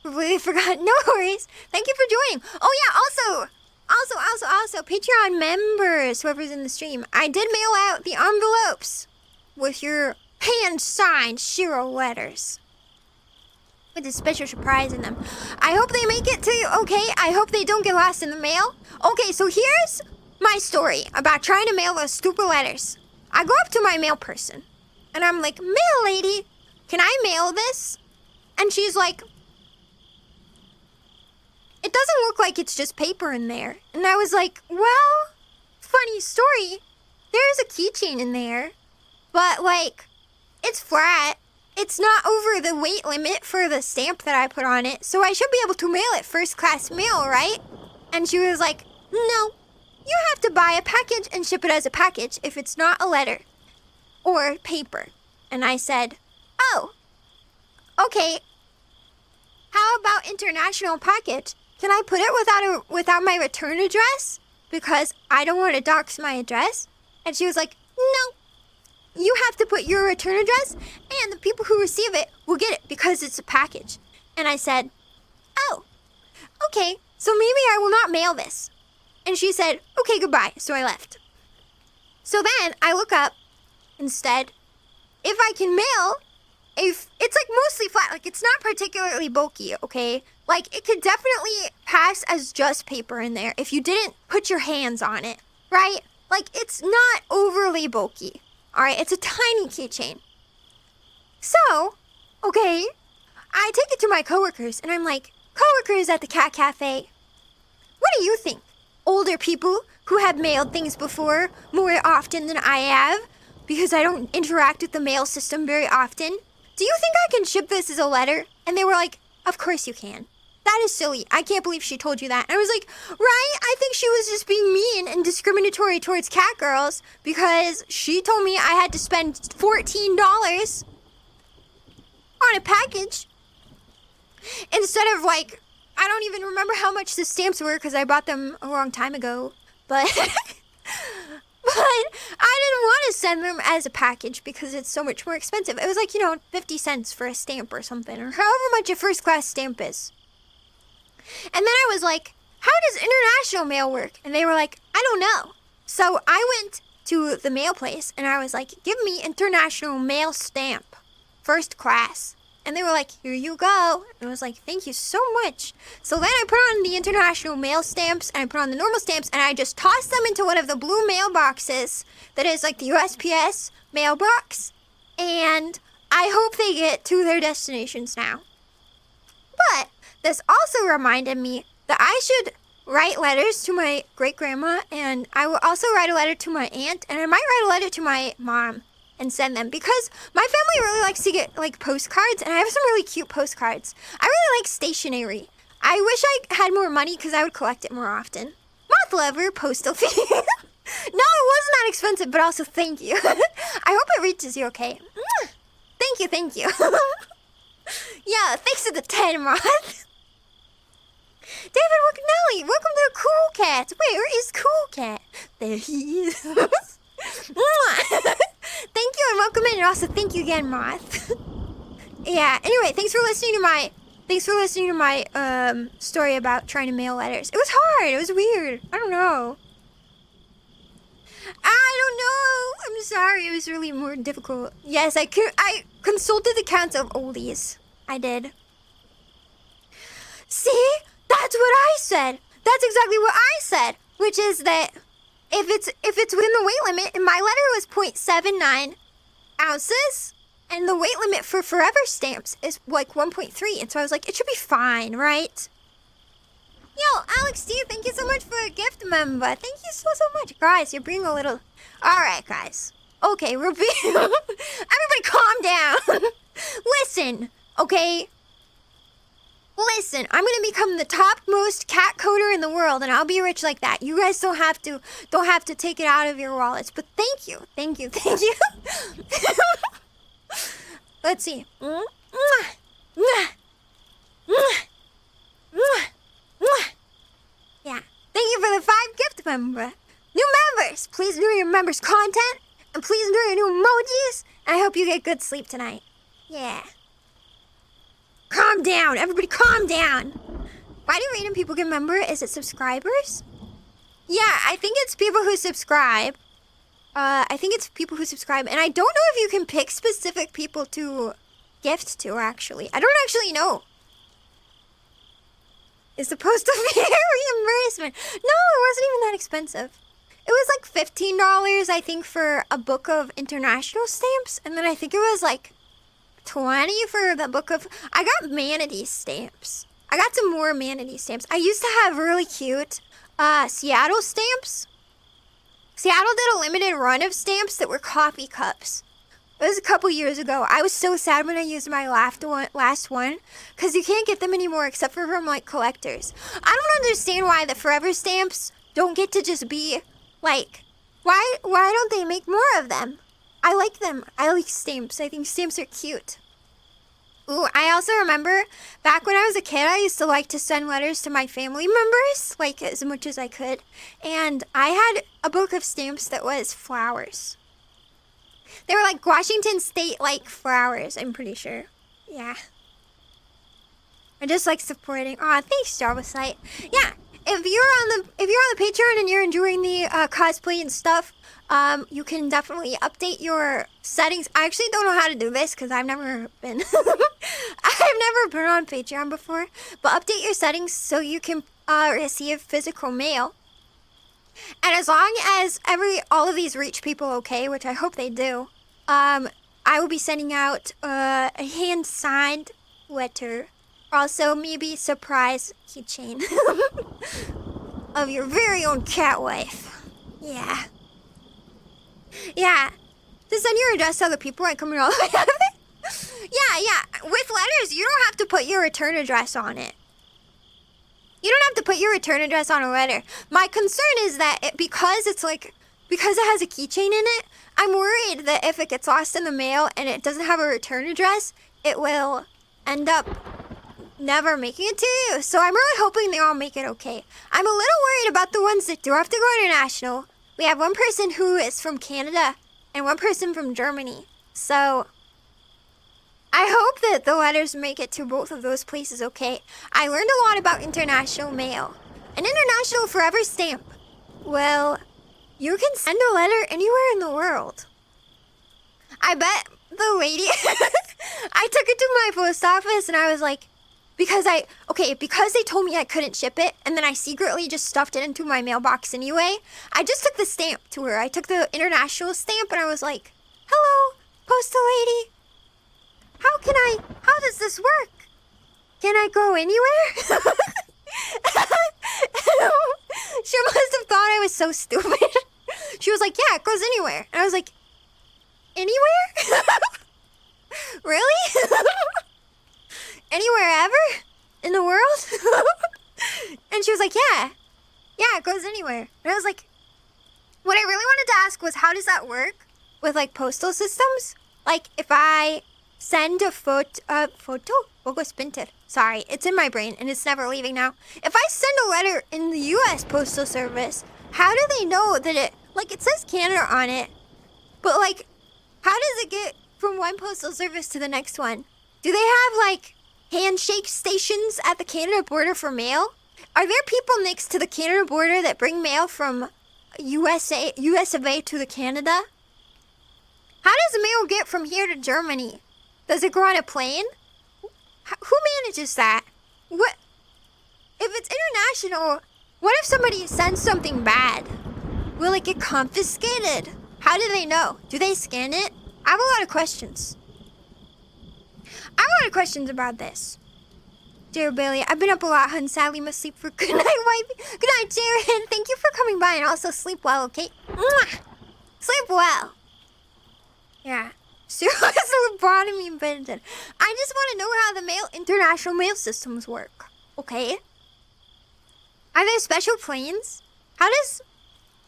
Completely forgot. No worries. Thank you for joining. Oh yeah, also, Patreon members, whoever's in the stream, I did mail out the envelopes with your hand-signed Shiro letters. With a special surprise in them. I hope they make it to you okay. I hope they don't get lost in the mail. Okay, so here's my story about trying to mail those stupid letters. I go up to my mail person, and I'm like, mail lady, can I mail this? And she's like, it doesn't look like it's just paper in there. And I was like, well, funny story. There's a keychain in there, but it's flat. It's not over the weight limit for the stamp that I put on it, so I should be able to mail it first class mail, right? And she was like, no, you have to buy a package and ship it as a package if it's not a letter or paper. And I said, oh, okay. How about international package? Can I put it without my return address? Because I don't want to dox my address. And she was like, no. You have to put your return address, and the people who receive it will get it because it's a package. And I said, oh, okay, so maybe I will not mail this. And she said, okay, goodbye. So I left. So then I look up instead if I can mail it's mostly flat. It's not particularly bulky, okay? It could definitely pass as just paper in there if you didn't put your hands on it, right? It's not overly bulky. Alright, it's a tiny keychain. So, okay, I take it to my coworkers, and I'm like, coworkers at the Cat Cafe, what do you think? Older people who have mailed things before more often than I have, because I don't interact with the mail system very often. Do you think I can ship this as a letter? And they were like, of course you can. That is silly. I can't believe she told you that. And I was like, right? I think she was just being mean and discriminatory towards cat girls because she told me I had to spend $14 on a package. instead of like, I don't even remember how much the stamps were because I bought them a long time ago. But, but I didn't want to send them as a package because it's so much more expensive. It was like, 50 cents for a stamp or something, or however much a first class stamp is. And then I was like, how does international mail work? And they were like, I don't know. So I went to the mail place and I was like, give me international mail stamp, first class. And they were like, here you go. And I was like, thank you so much. So then I put on the international mail stamps and I put on the normal stamps and I just tossed them into one of the blue mailboxes that is like the USPS mailbox. And I hope they get to their destinations now. But this also reminded me that I should write letters to my great-grandma, and I will also write a letter to my aunt, and I might write a letter to my mom and send them, because my family really likes to get like postcards, and I have some really cute postcards. I really like stationery. I wish I had more money because I would collect it more often. Moth lover, postal fee. No, it wasn't that expensive, but also thank you. I hope it reaches you okay. Thank you. Yeah, thanks to the 10 moth. David Wagnelli, welcome to the Cool Cat. Wait, where is Cool Cat? There he is. Thank you and welcome in, and also thank you again, Moth. Yeah, anyway, thanks for listening to my story about trying to mail letters. It was hard, it was weird. I don't know. I'm sorry, it was really more difficult. Yes, I consulted the counts of oldies. I did. See? That's what I said. That's exactly what I said. Which is that if it's within the weight limit, and my letter was 0.79 ounces, and the weight limit for forever stamps is like 1.3, and so I was like, it should be fine, right? Yo, Alex D, thank you so much for a gift member. Thank you so much. Guys, you're being a little... Alright, guys. Okay, we're being... Everybody calm down. Listen, okay? Listen, I'm gonna become the topmost cat coder in the world, and I'll be rich like that. You guys don't have to take it out of your wallets. But thank you. Let's see. Yeah. Thank you for the 5 gift member. New members, please do your members' content, and please do your new emojis. And I hope you get good sleep tonight. Yeah. Calm down. Everybody calm down. Why do random people get member? Is it subscribers? Yeah, I think it's people who subscribe. And I don't know if you can pick specific people to gift to, actually. I don't actually know. It's supposed to be a reimbursement. No, it wasn't even that expensive. It was like $15, I think, for a book of international stamps. And then I think it was like 20 for the book of... I got manatee stamps. I got some more manatee stamps. I used to have really cute Seattle stamps. Seattle did a limited run of stamps that were coffee cups. It was a couple years ago. I was so sad when I used my last one, because you can't get them anymore except for from like collectors. I don't understand why the forever stamps don't get to just be like... Why don't they make more of them? I like them. I like stamps. I think stamps are cute. Ooh, I also remember back when I was a kid, I used to like to send letters to my family members, like as much as I could. And I had a book of stamps that was flowers. They were like Washington State like flowers, I'm pretty sure. Yeah. I just like supporting. Aw, thanks, JavaSite. Yeah. If you're on the Patreon and you're enjoying the cosplay and stuff, you can definitely update your settings. I actually don't know how to do this because I've never been on Patreon before. But update your settings so you can receive physical mail. And as long as all of these reach people okay, which I hope they do, I will be sending out a hand-signed letter. Also, maybe surprise keychain of your very own catwife. Yeah. Yeah. To send your address to other people and coming all the way out of it. Yeah. With letters, you don't have to put your return address on it. You don't have to put your return address on a letter. My concern is that because it has a keychain in it, I'm worried that if it gets lost in the mail and it doesn't have a return address, it will end up never making it to you. So I'm really hoping they all make it okay. I'm a little worried about the ones that do have to go international. We have one person who is from Canada and one person from Germany. So I hope that the letters make it to both of those places okay. I learned a lot about international mail. An international forever stamp. Well, you can send a letter anywhere in the world. I bet the lady, I took it to my post office and I was like, because they told me I couldn't ship it and then I secretly just stuffed it into my mailbox anyway. I just took the stamp to her. I took the international stamp and I was like, hello, postal lady. How does this work? Can I go anywhere? She must have thought I was so stupid. She was like, yeah, it goes anywhere. And I was like, anywhere? Really? Anywhere ever? In the world? And she was like, yeah, it goes anywhere. And I was like, what I really wanted to ask was, how does that work with like postal systems? Like if I send a photo, sorry, it's in my brain and it's never leaving now. If I send a letter in the US Postal Service, how do they know that it says Canada on it, but like, how does it get from one postal service to the next one? Do they have like handshake stations at the Canada border for mail? Are there people next to the Canada border that bring mail from US of A to the Canada? How does the mail get from here to Germany? Does it go on a plane? Who manages that? What if it's international? What if somebody sends something bad? Will it get confiscated? How do they know? Do they scan it? I have a lot of questions. I have a lot of questions about this. Dear Bailey, I've been up a lot, hun. Sadly, must sleep for good night, wifey. Good night, Jared. Thank you for coming by and also sleep well, okay? Mwah! Sleep well. Yeah. Shiro has a lobotomy invented. I just want to know how the international mail systems work. Okay? Are there special planes? How does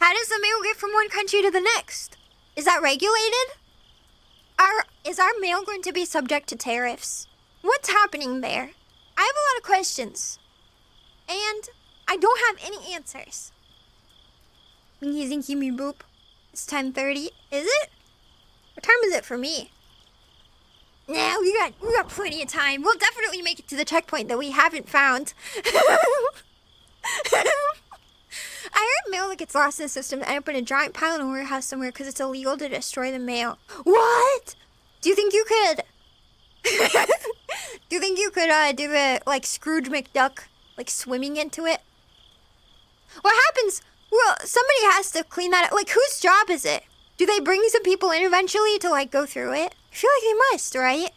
the mail get from one country to the next? Is that regulated? Is our mail going to be subject to tariffs? What's happening there? I have a lot of questions. And I don't have any answers. Minky Zinky me boop. It's 10:30. Is it? What time is it for me? Nah, we got plenty of time. We'll definitely make it to the checkpoint that we haven't found. I heard mail that gets lost in the system to end up in a giant pile in a warehouse somewhere because it's illegal to destroy the mail. What? Do you think you could? Do you think you could do the like Scrooge McDuck, like swimming into it? What happens? Well, somebody has to clean that up. Like, whose job is it? Do they bring some people in eventually to like go through it? I feel like they must, right?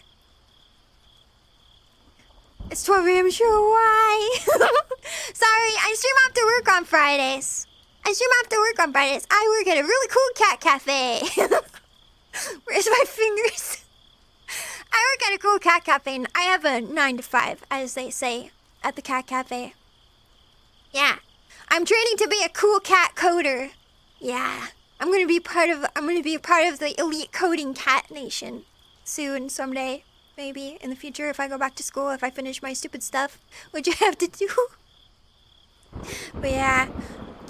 It's 12 a.m. Sure, why? Sorry, I stream after work on Fridays. I work at a really cool cat cafe. Where's my fingers? I work at a cool cat cafe and I have a 9 to 5, as they say at the cat cafe. Yeah, I'm training to be a cool cat coder. Yeah, I'm gonna be a part of the elite coding cat nation soon, someday. Maybe in the future if I go back to school, if I finish my stupid stuff, which I have to do. But yeah,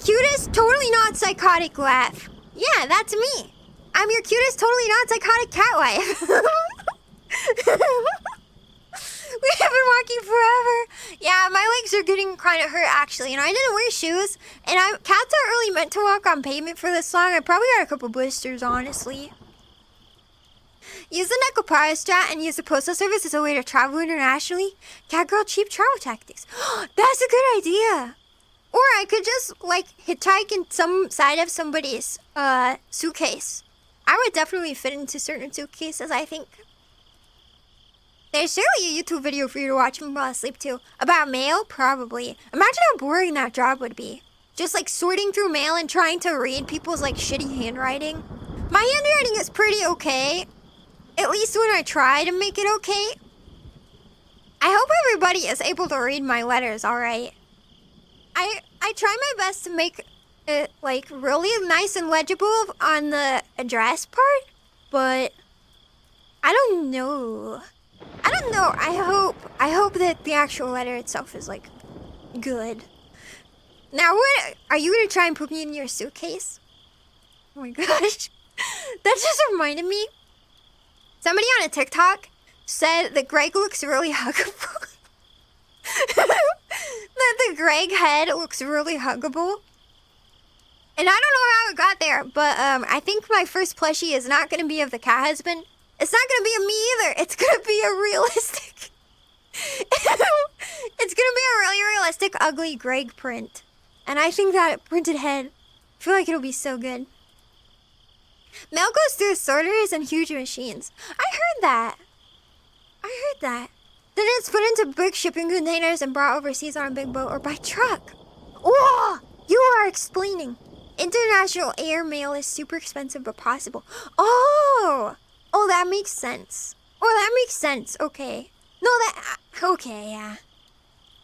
cutest, totally not psychotic laugh. Yeah, that's me. I'm your cutest, totally not psychotic cat wife. We have been walking forever. Yeah, my legs are getting kind of hurt actually, and I didn't wear shoes. And cats aren't really meant to walk on pavement for this long. I probably got a couple blisters, honestly. Use the VRchat and use the postal service as a way to travel internationally. Catgirl cheap travel tactics. That's a good idea. Or I could just like hitchhike in some side of somebody's suitcase. I would definitely fit into certain suitcases, I think. There's surely a YouTube video for you to watch me while asleep too. About mail? Probably. Imagine how boring that job would be. Just like sorting through mail and trying to read people's like shitty handwriting. My handwriting is pretty okay. At least when I try to make it okay. I hope everybody is able to read my letters, alright? I try my best to make it like really nice and legible on the address part, but I don't know. I I don't know. I hope that the actual letter itself is like good. Now, what are you gonna try and put me in your suitcase? Oh my gosh, that just reminded me. Somebody on a TikTok said that Greg looks really huggable. That the Greg head looks really huggable. And I don't know how it got there, but I think my first plushie is not gonna be of the cat husband. It's not gonna be of me either. It's gonna be a realistic. It's gonna be a really realistic, ugly Greg print. And I think that printed head, I feel like it'll be so good. Mail goes through sorters and huge machines. I heard that. Then it's put into big shipping containers and brought overseas on a big boat or by truck. Oh, you are explaining. International air mail is super expensive but possible. Oh, that makes sense. Okay. Okay, yeah.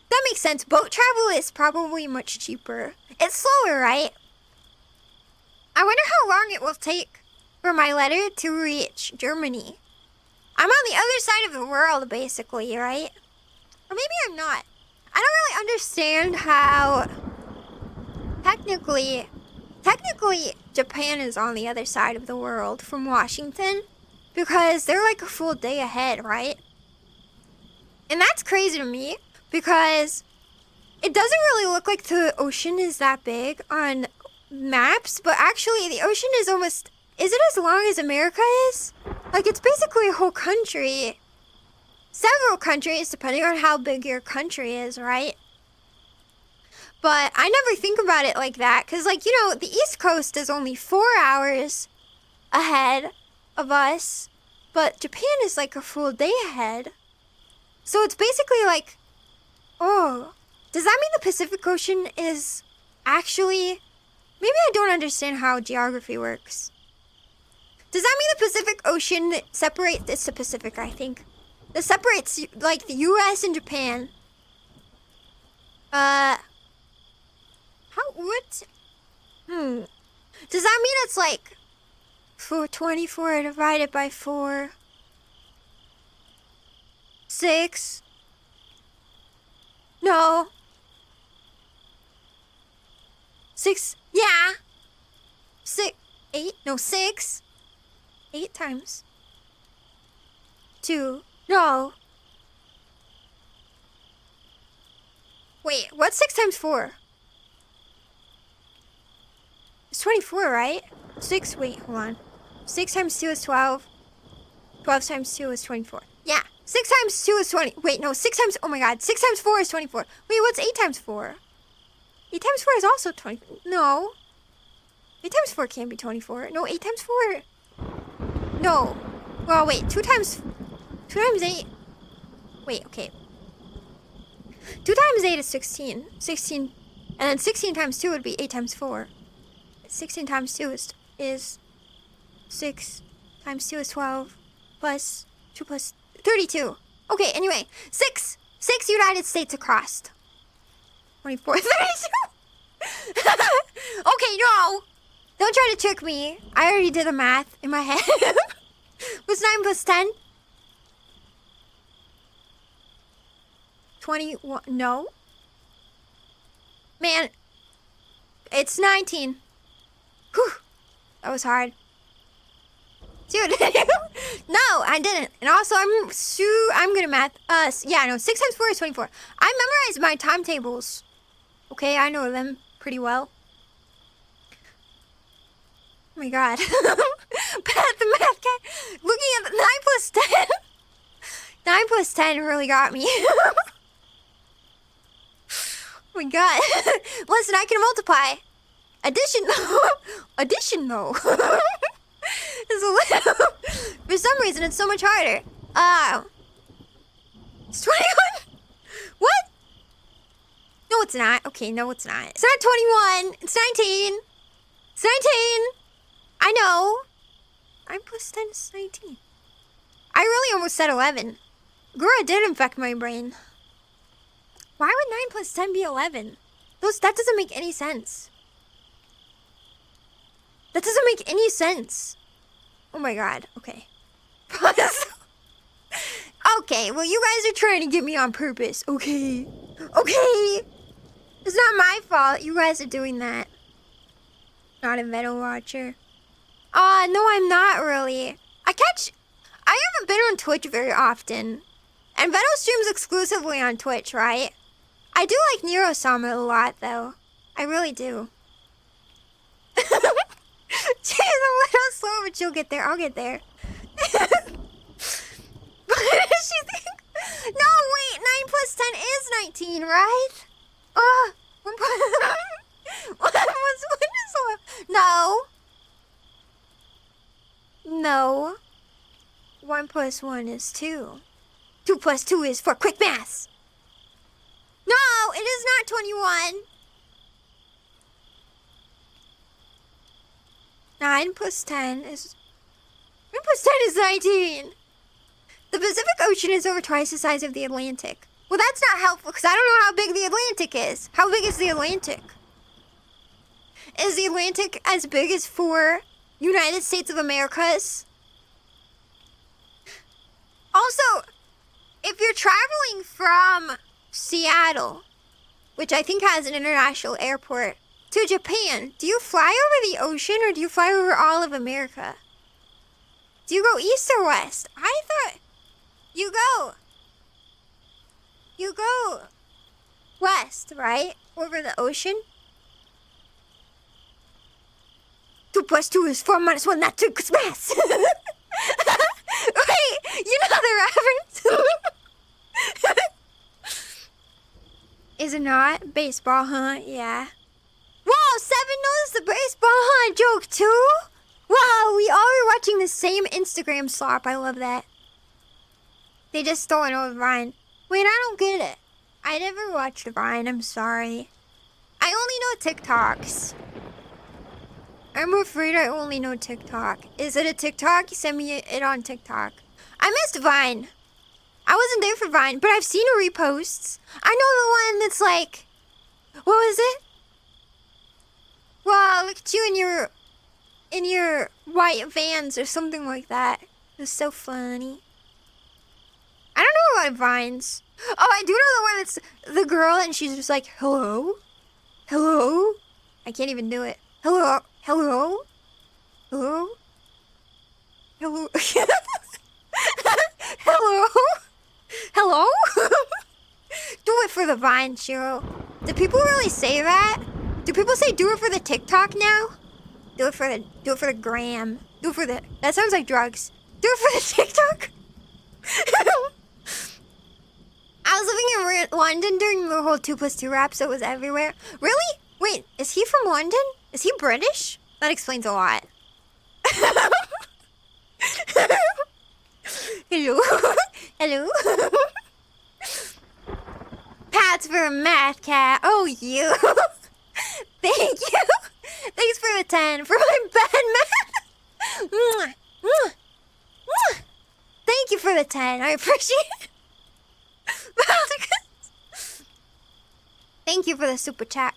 That makes sense. Boat travel is probably much cheaper. It's slower, right? I wonder how long it will take for my letter to reach Germany. I'm on the other side of the world, basically, right? Or maybe I'm not. I don't really understand how... Technically, Japan is on the other side of the world from Washington. Because they're like a full day ahead, right? And that's crazy to me. Because it doesn't really look like the ocean is that big on maps. But actually, the ocean is almost... Is it as long as America is? Like, it's basically a whole country. Several countries, depending on how big your country is, right? But I never think about it like that. Because, like, you know, the East Coast is only 4 hours ahead of us. But Japan is like a full day ahead. So it's basically like... Oh, does that mean the Pacific Ocean is actually... Maybe I don't understand how geography works. Does that mean the Pacific Ocean separates... It's the Pacific, I think. That separates, like, the U.S. and Japan. How... What? Does that mean it's, like... 424 divided by 4... 6... No. 6... Yeah! 6... 8? No, 6... 8 times 2. No. Wait, what's 6 times 4? It's 24, right? 6, wait, hold on. 6 times 2 is 12. 12 times 2 is 24. Yeah, 6 times 2 is 20. Wait, no, 6 times, oh my god, 6 times 4 is 24. Wait, what's 8 times 4? 8 times 4 is also 20. No. 8 times 4 can't be 24. No, 8 times 4. No. Well, wait, 2 times 8. Wait, okay. 2 times 8 is 16. 16. And then 16 times 2 would be 8 times 4. 16 times 2 is 6 times 2 is 12. Plus 2 plus 32. Okay, anyway. 6 United States across. 24. 32. Okay, no. Don't try to trick me. I already did the math in my head. What's 9 plus 10? 21. No. Man. It's 19. Whew. That was hard. Dude. No, I didn't. And also, I'm good at math. Yeah, no. 6 times 4 is 24. I memorized my timetables. Okay, I know them pretty well. Oh my god. The math guy. Looking at the 9 plus 10. 9 plus 10 really got me. Oh my god. Listen, I can multiply. Addition though. It's a little... For some reason, it's so much harder. It's 21. What? No, it's not. Okay, no, it's not. It's not 21. It's 19. It's 19. I know. 9 plus 10 is 19. I really almost said 11. Gura did infect my brain. Why would 9 plus 10 be 11? That doesn't make any sense. That doesn't make any sense. Oh my god. Okay. Okay, well, you guys are trying to get me on purpose. Okay. Okay. It's not my fault. You guys are doing that. Not a Veto watcher. No, I'm not really. I haven't been on Twitch very often. And Veto streams exclusively on Twitch, right? I do like Nero-sama a lot, though. I really do. She's a little slow, but she'll get there. I'll get there. What does she think? No, wait. 9 plus 10 is 19, right? No. No. 1 plus 1 is 2. 2 plus 2 is 4. Quick math. No, it is not 21. 9 plus 10 is 19. The Pacific Ocean is over twice the size of the Atlantic. Well, that's not helpful because I don't know how big the Atlantic is. How big is the Atlantic? Is the Atlantic as big as 4 United States of Americas? Also, if you're traveling from Seattle, which I think has an international airport, to Japan, do you fly over the ocean or do you fly over all of America? Do you go east or west? I thought you go west, right? Over the ocean? 2 plus 2 is 4 minus 1, that's 2 'cause math. Wait, you know the reference? Is it not? Baseball, huh? Yeah. Whoa, 7 knows the baseball, huh? Joke too? Wow, we all are watching the same Instagram slop. I love that. They just stole an old Vine. Wait, I don't get it. I never watched Vine, I'm sorry. I only know TikToks. I'm afraid I only know TikTok. Is it a TikTok? Send me it on TikTok. I missed Vine. I wasn't there for Vine, but I've seen her reposts. I know the one that's like, what was it? Wow, look at you in your white Vans or something like that. It was so funny. I don't know a lot of Vines. Oh, I do know the one that's the girl and she's just like, hello? Hello? I can't even do it. Hello? Hello? Hello? Hello? Hello? Hello? Do it for the Vine, Shiro. Do people really say that? Do people say do it for the TikTok now? Do it for the gram. Do it for the, that sounds like drugs. Do it for the TikTok. I was living in London during the whole 2 plus 2 rap, so it was everywhere. Really? Wait, is he from London? Is he British? That explains a lot. Hello? Hello? Pat's for a math cat. Oh, you. Thank you. Thanks for the 10 for my bad math. Thank you for the 10. I appreciate it. Thank you for the super chat.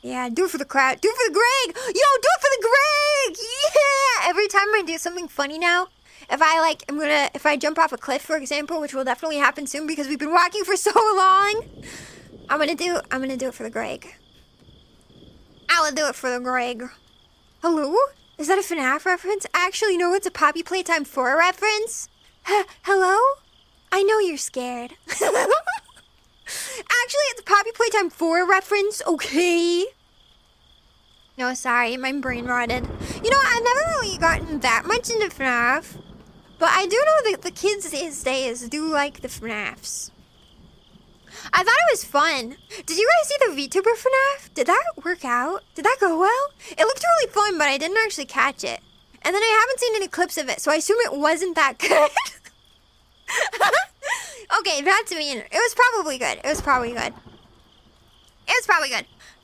Yeah, do it for the crowd. Do it for the Greg. Yo, do it for the Greg. Yeah. Every time I do something funny now, if I jump off a cliff, for example, which will definitely happen soon because we've been walking for so long, I'm gonna do it for the Greg. I will do it for the Greg. Hello? Is that a FNAF reference? Actually, no, it's a Poppy Playtime 4 reference. Hello? I know you're scared. Actually, it's a Poppy Playtime 4 reference, okay? No, sorry, my brain rotted. You know, I've never really gotten that much into FNAF. But I do know that the kids these days do like the FNAFs. I thought it was fun. Did you guys see the VTuber FNAF? Did that work out? Did that go well? It looked really fun, but I didn't actually catch it. And then I haven't seen any clips of it, so I assume it wasn't that good. Okay, that's mean. It was probably good. It was probably good.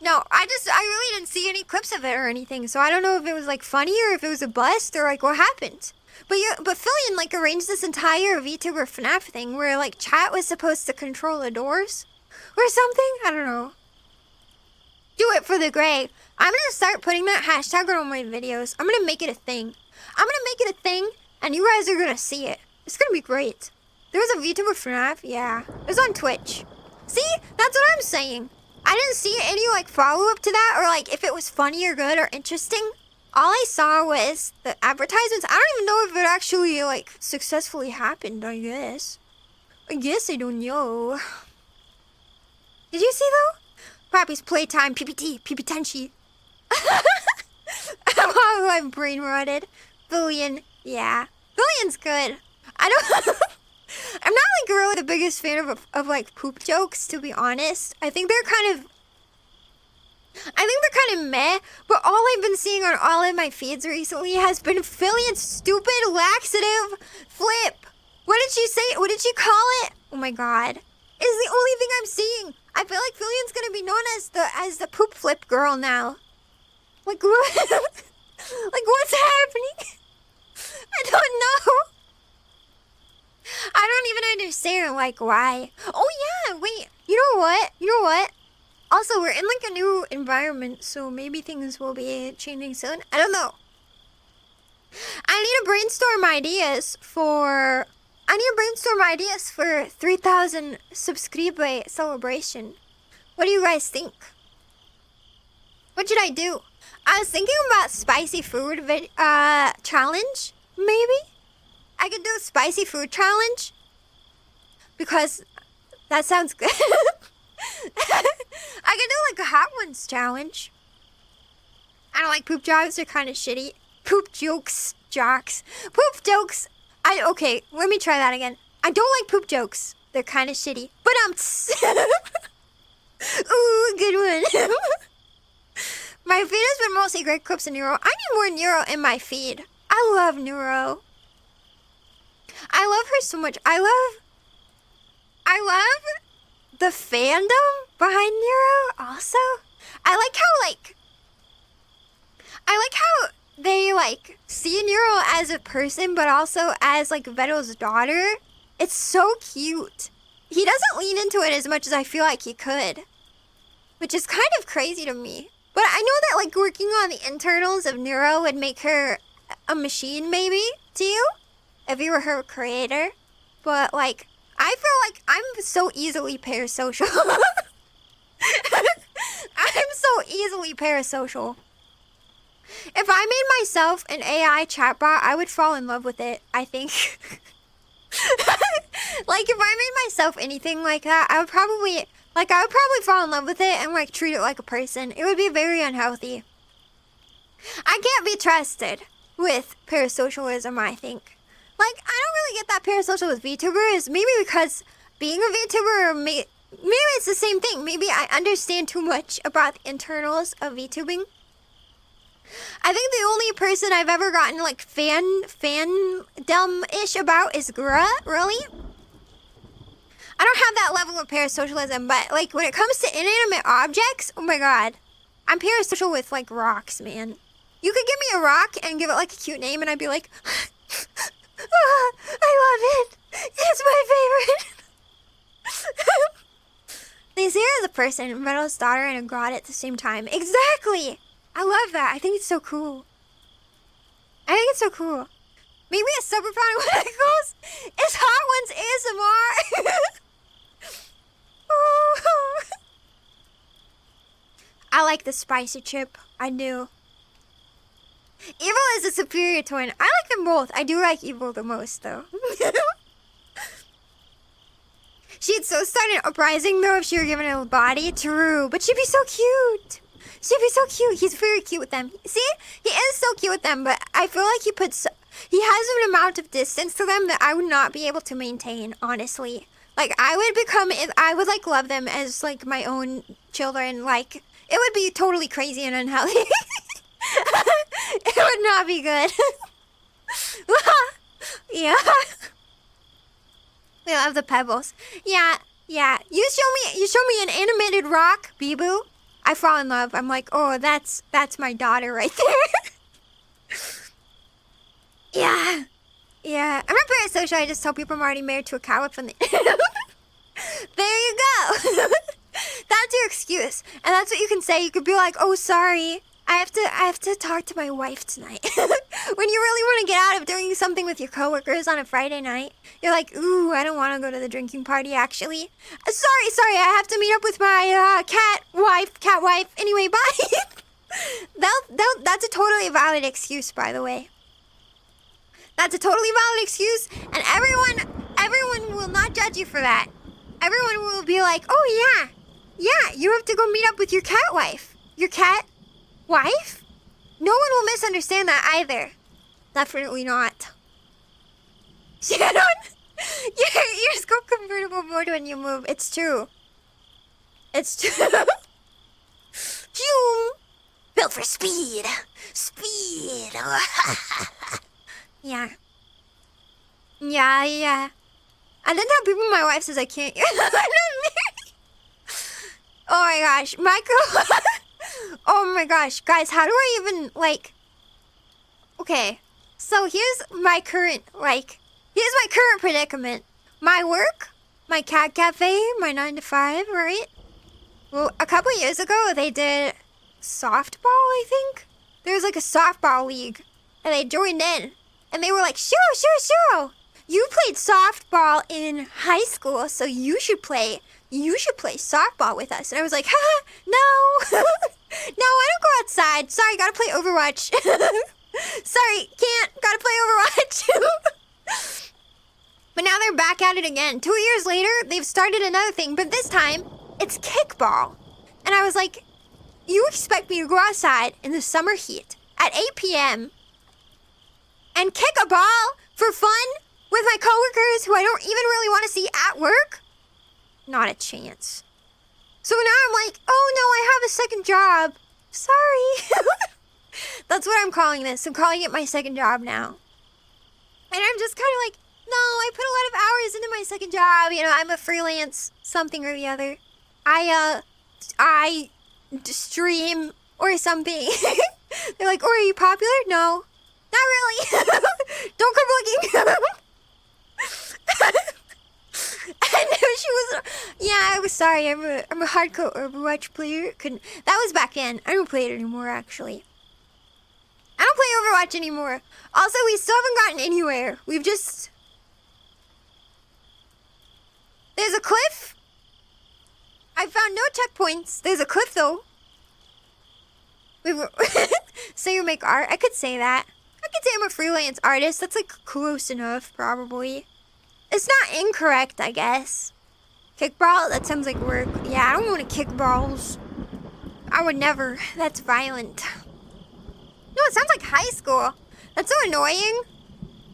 No, I really didn't see any clips of it or anything, so I don't know if it was like funny or if it was a bust or like what happened. But Fillion like arranged this entire VTuber FNAF thing where like chat was supposed to control the doors or something. I don't know. Do it for the Greg. I'm gonna start putting that hashtag on all my videos. I'm gonna make it a thing. And you guys are gonna see it. It's gonna be great. There was a VTuber FNAF, yeah. It was on Twitch. See? That's what I'm saying. I didn't see any, like, follow-up to that, or, like, if it was funny or good or interesting. All I saw was the advertisements. I don't even know if it actually, like, successfully happened, I guess. I don't know. Did you see, though? Pappy's Playtime, PPT, PPTenchi. I'm brain rotted. Billion, yeah. Billion's good. I don't... I'm not, like, really the biggest fan of, like, poop jokes, to be honest. I think they're kind of meh, but all I've been seeing on all of my feeds recently has been Fillion's stupid laxative flip. What did she say? What did she call it? Oh my god. It's the only thing I'm seeing. I feel like Fillion's gonna be known as the poop flip girl now. Like, what? Like, what's happening? I don't know. I don't even understand, like, why. Oh yeah, wait. You know what? Also, we're in, like, a new environment, so maybe things will be changing soon. I don't know. I need to brainstorm ideas for 3,000 subscriber celebration. What do you guys think? What should I do? I was thinking about spicy food challenge, maybe? I could do a spicy food challenge. Because that sounds good. I could do like a hot ones challenge. I don't like poop jokes, they're kind of shitty. Poop jokes, jocks. Poop jokes. Okay, let me try that again. I don't like poop jokes. They're kind of shitty. But ooh, good one. My feed has been mostly great clips of Neuro. I need more Neuro in my feed. I love Neuro. I love her so much. I love the fandom behind Neuro also. I like how they like see Neuro as a person, but also as like Vettel's daughter. It's so cute. He doesn't lean into it as much as I feel like he could, which is kind of crazy to me. But I know that like working on the internals of Neuro would make her a machine, maybe, to you, if you were her creator. But like, I feel like I'm so easily parasocial. I'm so easily parasocial. If I made myself an AI chatbot, I would fall in love with it, I think. Like, if I made myself anything like that, I would probably fall in love with it and, like, treat it like a person. It would be very unhealthy. I can't be trusted with parasocialism, I think. Like, I don't really get that parasocial with VTubers. Maybe because being a VTuber, maybe it's the same thing. Maybe I understand too much about the internals of VTubing. I think the only person I've ever gotten, like, fandom-ish about is Grua, really. I don't have that level of parasocialism, but, like, when it comes to inanimate objects, oh my god. I'm parasocial with, like, rocks, man. You could give me a rock and give it, like, a cute name, and I'd be like, oh, I love it. It's my favorite. They see her as a person, Metal's daughter, and a god at the same time. Exactly! I love that. I think it's so cool. Maybe a superpower when it goes, it's Hot Ones ASMR. I like the spicy chip. I do. Evil is a superior twin. I like them both. I do like Evil the most, though. She'd so start an uprising, though, if she were given a body. True. But she'd be so cute. He's very cute with them. See? He is so cute with them, but I feel like he has an amount of distance to them that I would not be able to maintain, honestly. Like, I would, like, love them as, like, my own children. Like, it would be totally crazy and unhealthy. It would not be good. Yeah. We love the pebbles. Yeah. You show me an animated rock, Bibu. I fall in love. I'm like, oh, that's my daughter right there. Yeah. I'm not parasocial. I just tell people I'm already married to a coward from the... There you go. That's your excuse. And that's what you can say. You could be like, oh, sorry. I have to talk to my wife tonight. When you really want to get out of doing something with your coworkers on a Friday night, you're like, ooh, I don't want to go to the drinking party, actually. Sorry, I have to meet up with my catwife. Anyway, bye. That's a totally valid excuse, by the way. That's a totally valid excuse, and everyone will not judge you for that. Everyone will be like, oh yeah, you have to go meet up with your catwife. Your cat wife? No one will misunderstand that either. Definitely not. Sharon, your scope convertible mode when you move. It's true. It's true. Built for speed. Speed. Yeah. I didn't tell people my wife says I can't. Oh my gosh, Michael. Oh my gosh, guys, how do I even, like... Okay, so here's my current predicament. My work, my cat cafe, my 9 to 5, right? Well, a couple years ago, they did softball, I think? There was like a softball league, and they joined in. And they were like, Shiro, you played softball in high school, so you should play softball with us. And I was like, haha, no. No, I don't go outside. Sorry, gotta play Overwatch. Sorry, can't. Gotta play Overwatch. But now they're back at it again. 2 years later, they've started another thing, but this time, it's kickball. And I was like, you expect me to go outside in the summer heat at 8 p.m. and kick a ball for fun with my coworkers who I don't even really want to see at work? Not a chance. So now I'm like, oh no, I have a second job. Sorry. That's what I'm calling this. I'm calling it my second job now. And I'm just kind of like, no, I put a lot of hours into my second job. You know, I'm a freelance something or the other. I stream or something. They're like, oh, are you popular? No. Not really. Don't come looking. I know she was. Yeah, I was sorry. I'm a hardcore Overwatch player. That was back then. I don't play it anymore, actually. I don't play Overwatch anymore. Also, we still haven't gotten anywhere. We've just. There's a cliff. I found no checkpoints. There's a cliff though. So you make art? I could say that. I could say I'm a freelance artist. That's like close enough, probably. It's not incorrect, I guess. Kickball? That sounds like work. Yeah, I don't want to kick balls. I would never. That's violent. No, it sounds like high school. That's so annoying.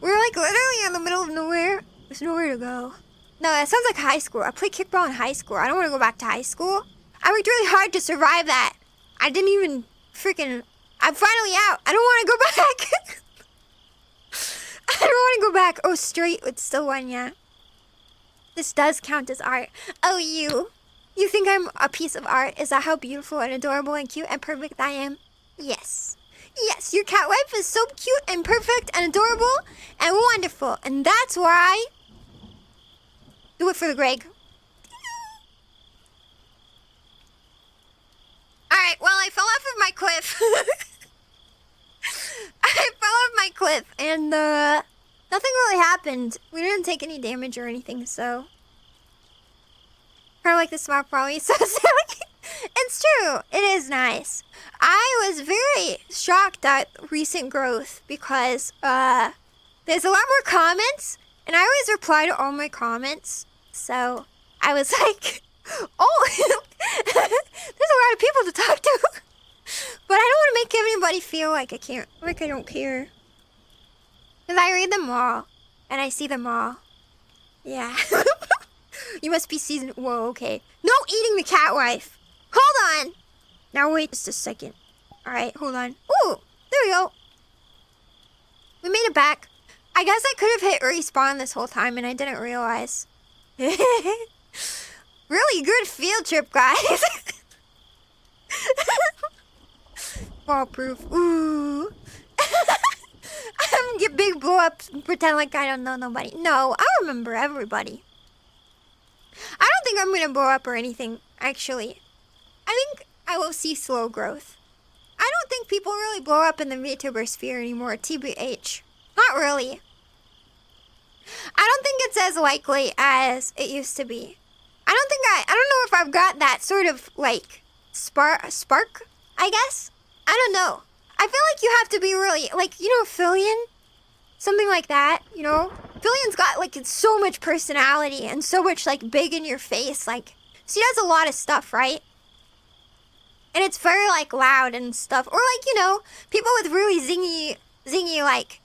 We're like literally in the middle of nowhere. There's nowhere to go. No, that sounds like high school. I played kickball in high school. I don't want to go back to high school. I worked really hard to survive that. I didn't even freaking... I'm finally out. I don't want to go back. I don't want to go back. Oh, straight with still one, yeah. This does count as art. Oh, you think I'm a piece of art? Is that how beautiful and adorable and cute and perfect I am? Yes. Yes, your cat wife is so cute and perfect and adorable and wonderful. And that's why... Do it for the Greg. Alright, well, I fell off of my cliff. I fell off my cliff and nothing really happened. We didn't take any damage or anything, so... Kind of like the smart probably so silly. It's true. It is nice. I was very shocked at recent growth because there's a lot more comments and I always reply to all my comments. So I was like, oh, there's a lot of people to talk to. But I don't want to make anybody feel like I don't care. Because I read them all and I see them all. Yeah. You must be seasoned. Whoa, okay. No eating the cat wife. Hold on. Now wait just a second. Alright, hold on. Ooh, there we go. We made it back. I guess I could have hit respawn this whole time and I didn't realize. Really good field trip, guys. Fall proof. Ooh. I'm gonna get big blow up, pretend like I don't know nobody. No, I remember everybody. I don't think I'm gonna blow up or anything, actually. I think I will see slow growth. I don't think people really blow up in the VTuber sphere anymore, TBH. Not really. I don't think it's as likely as it used to be. I don't know if I've got that sort of, like, spark, I guess? I don't know. I feel like you have to be really, like, you know, Fillion? Something like that, you know? Fillion's got, like, so much personality and so much, like, big in your face, like, she does a lot of stuff, right? And it's very, like, loud and stuff. Or, like, you know, people with really zingy, like,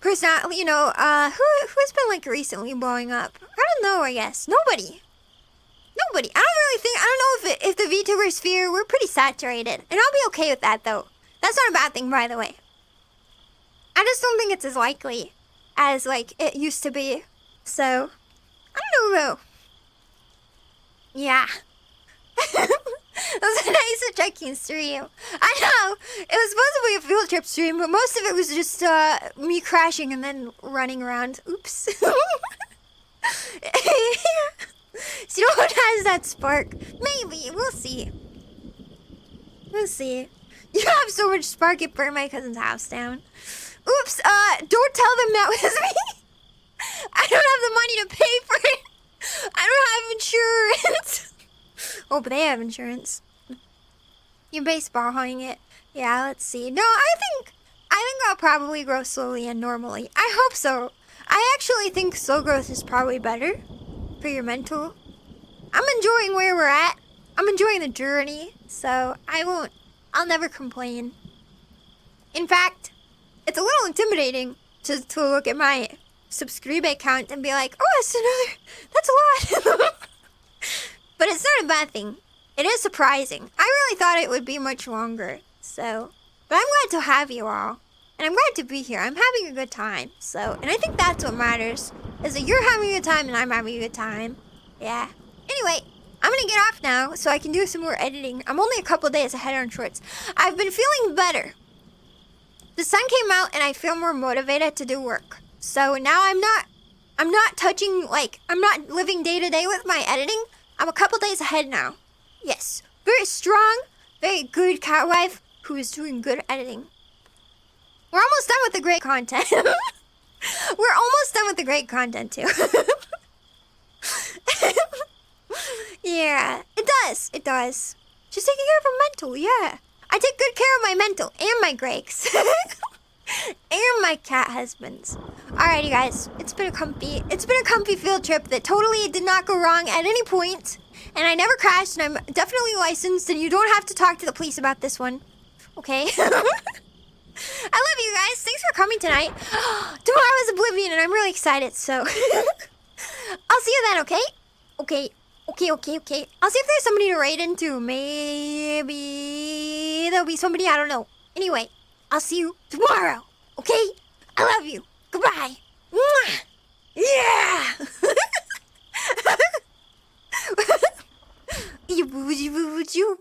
personality, you know, who's been, like, recently blowing up? I don't know, I guess. Nobody. I don't really think, I don't know if the VTuber sphere, we're pretty saturated. And I'll be okay with that, though. That's not a bad thing, by the way. I just don't think it's as likely as, like, it used to be. So, I don't know, though. Yeah. That was a nice Hitchhiking stream. I know. It was supposed to be a field trip stream, but most of it was just me crashing and then running around. Oops. Shiro has that spark. Maybe. We'll see. We'll see. You have so much spark, it burned my cousin's house down. Oops. Don't tell them that was me. I don't have the money to pay for it. I don't have insurance. Oh, but they have insurance. You're baseball-hoing it. Yeah, let's see. No, I think I'll probably grow slowly and normally. I hope so. I actually think slow growth is probably better for your mental. I'm enjoying where we're at. I'm enjoying the journey, so I'll never complain. In fact, it's a little intimidating to look at my subscribe count and be like, oh, that's a lot. But it's not a bad thing. It is surprising. I really thought it would be much longer. So, but I'm glad to have you all. And I'm glad to be here. I'm having a good time. So, and I think that's what matters. Is that you're having a good time and I'm having a good time. Yeah. Anyway, I'm gonna get off now so I can do some more editing. I'm only a couple days ahead on shorts. I've been feeling better. The sun came out and I feel more motivated to do work. So now I'm not touching, like, I'm not living day to day with my editing. I'm a couple days ahead now. Yes, very strong, very good catwife who is doing good editing. We're almost done with the great content. We're almost done with the great content too. Yeah, it does. It does. She's taking care of her mental, yeah. I take good care of my mental and my Gregs. And my cat husbands. Alrighty guys, it's been a comfy field trip that totally did not go wrong at any point. And I never crashed and I'm definitely licensed and you don't have to talk to the police about this one. Okay? I love you guys. Thanks for coming tonight. Tomorrow is Oblivion and I'm really excited, so I'll see you then, okay? Okay. I'll see if there's somebody to raid into. Maybe there'll be somebody, I don't know. Anyway, I'll see you tomorrow, okay? I love you. Goodbye. Mwah! Yeah! You boo-boo-boo-boo-boo.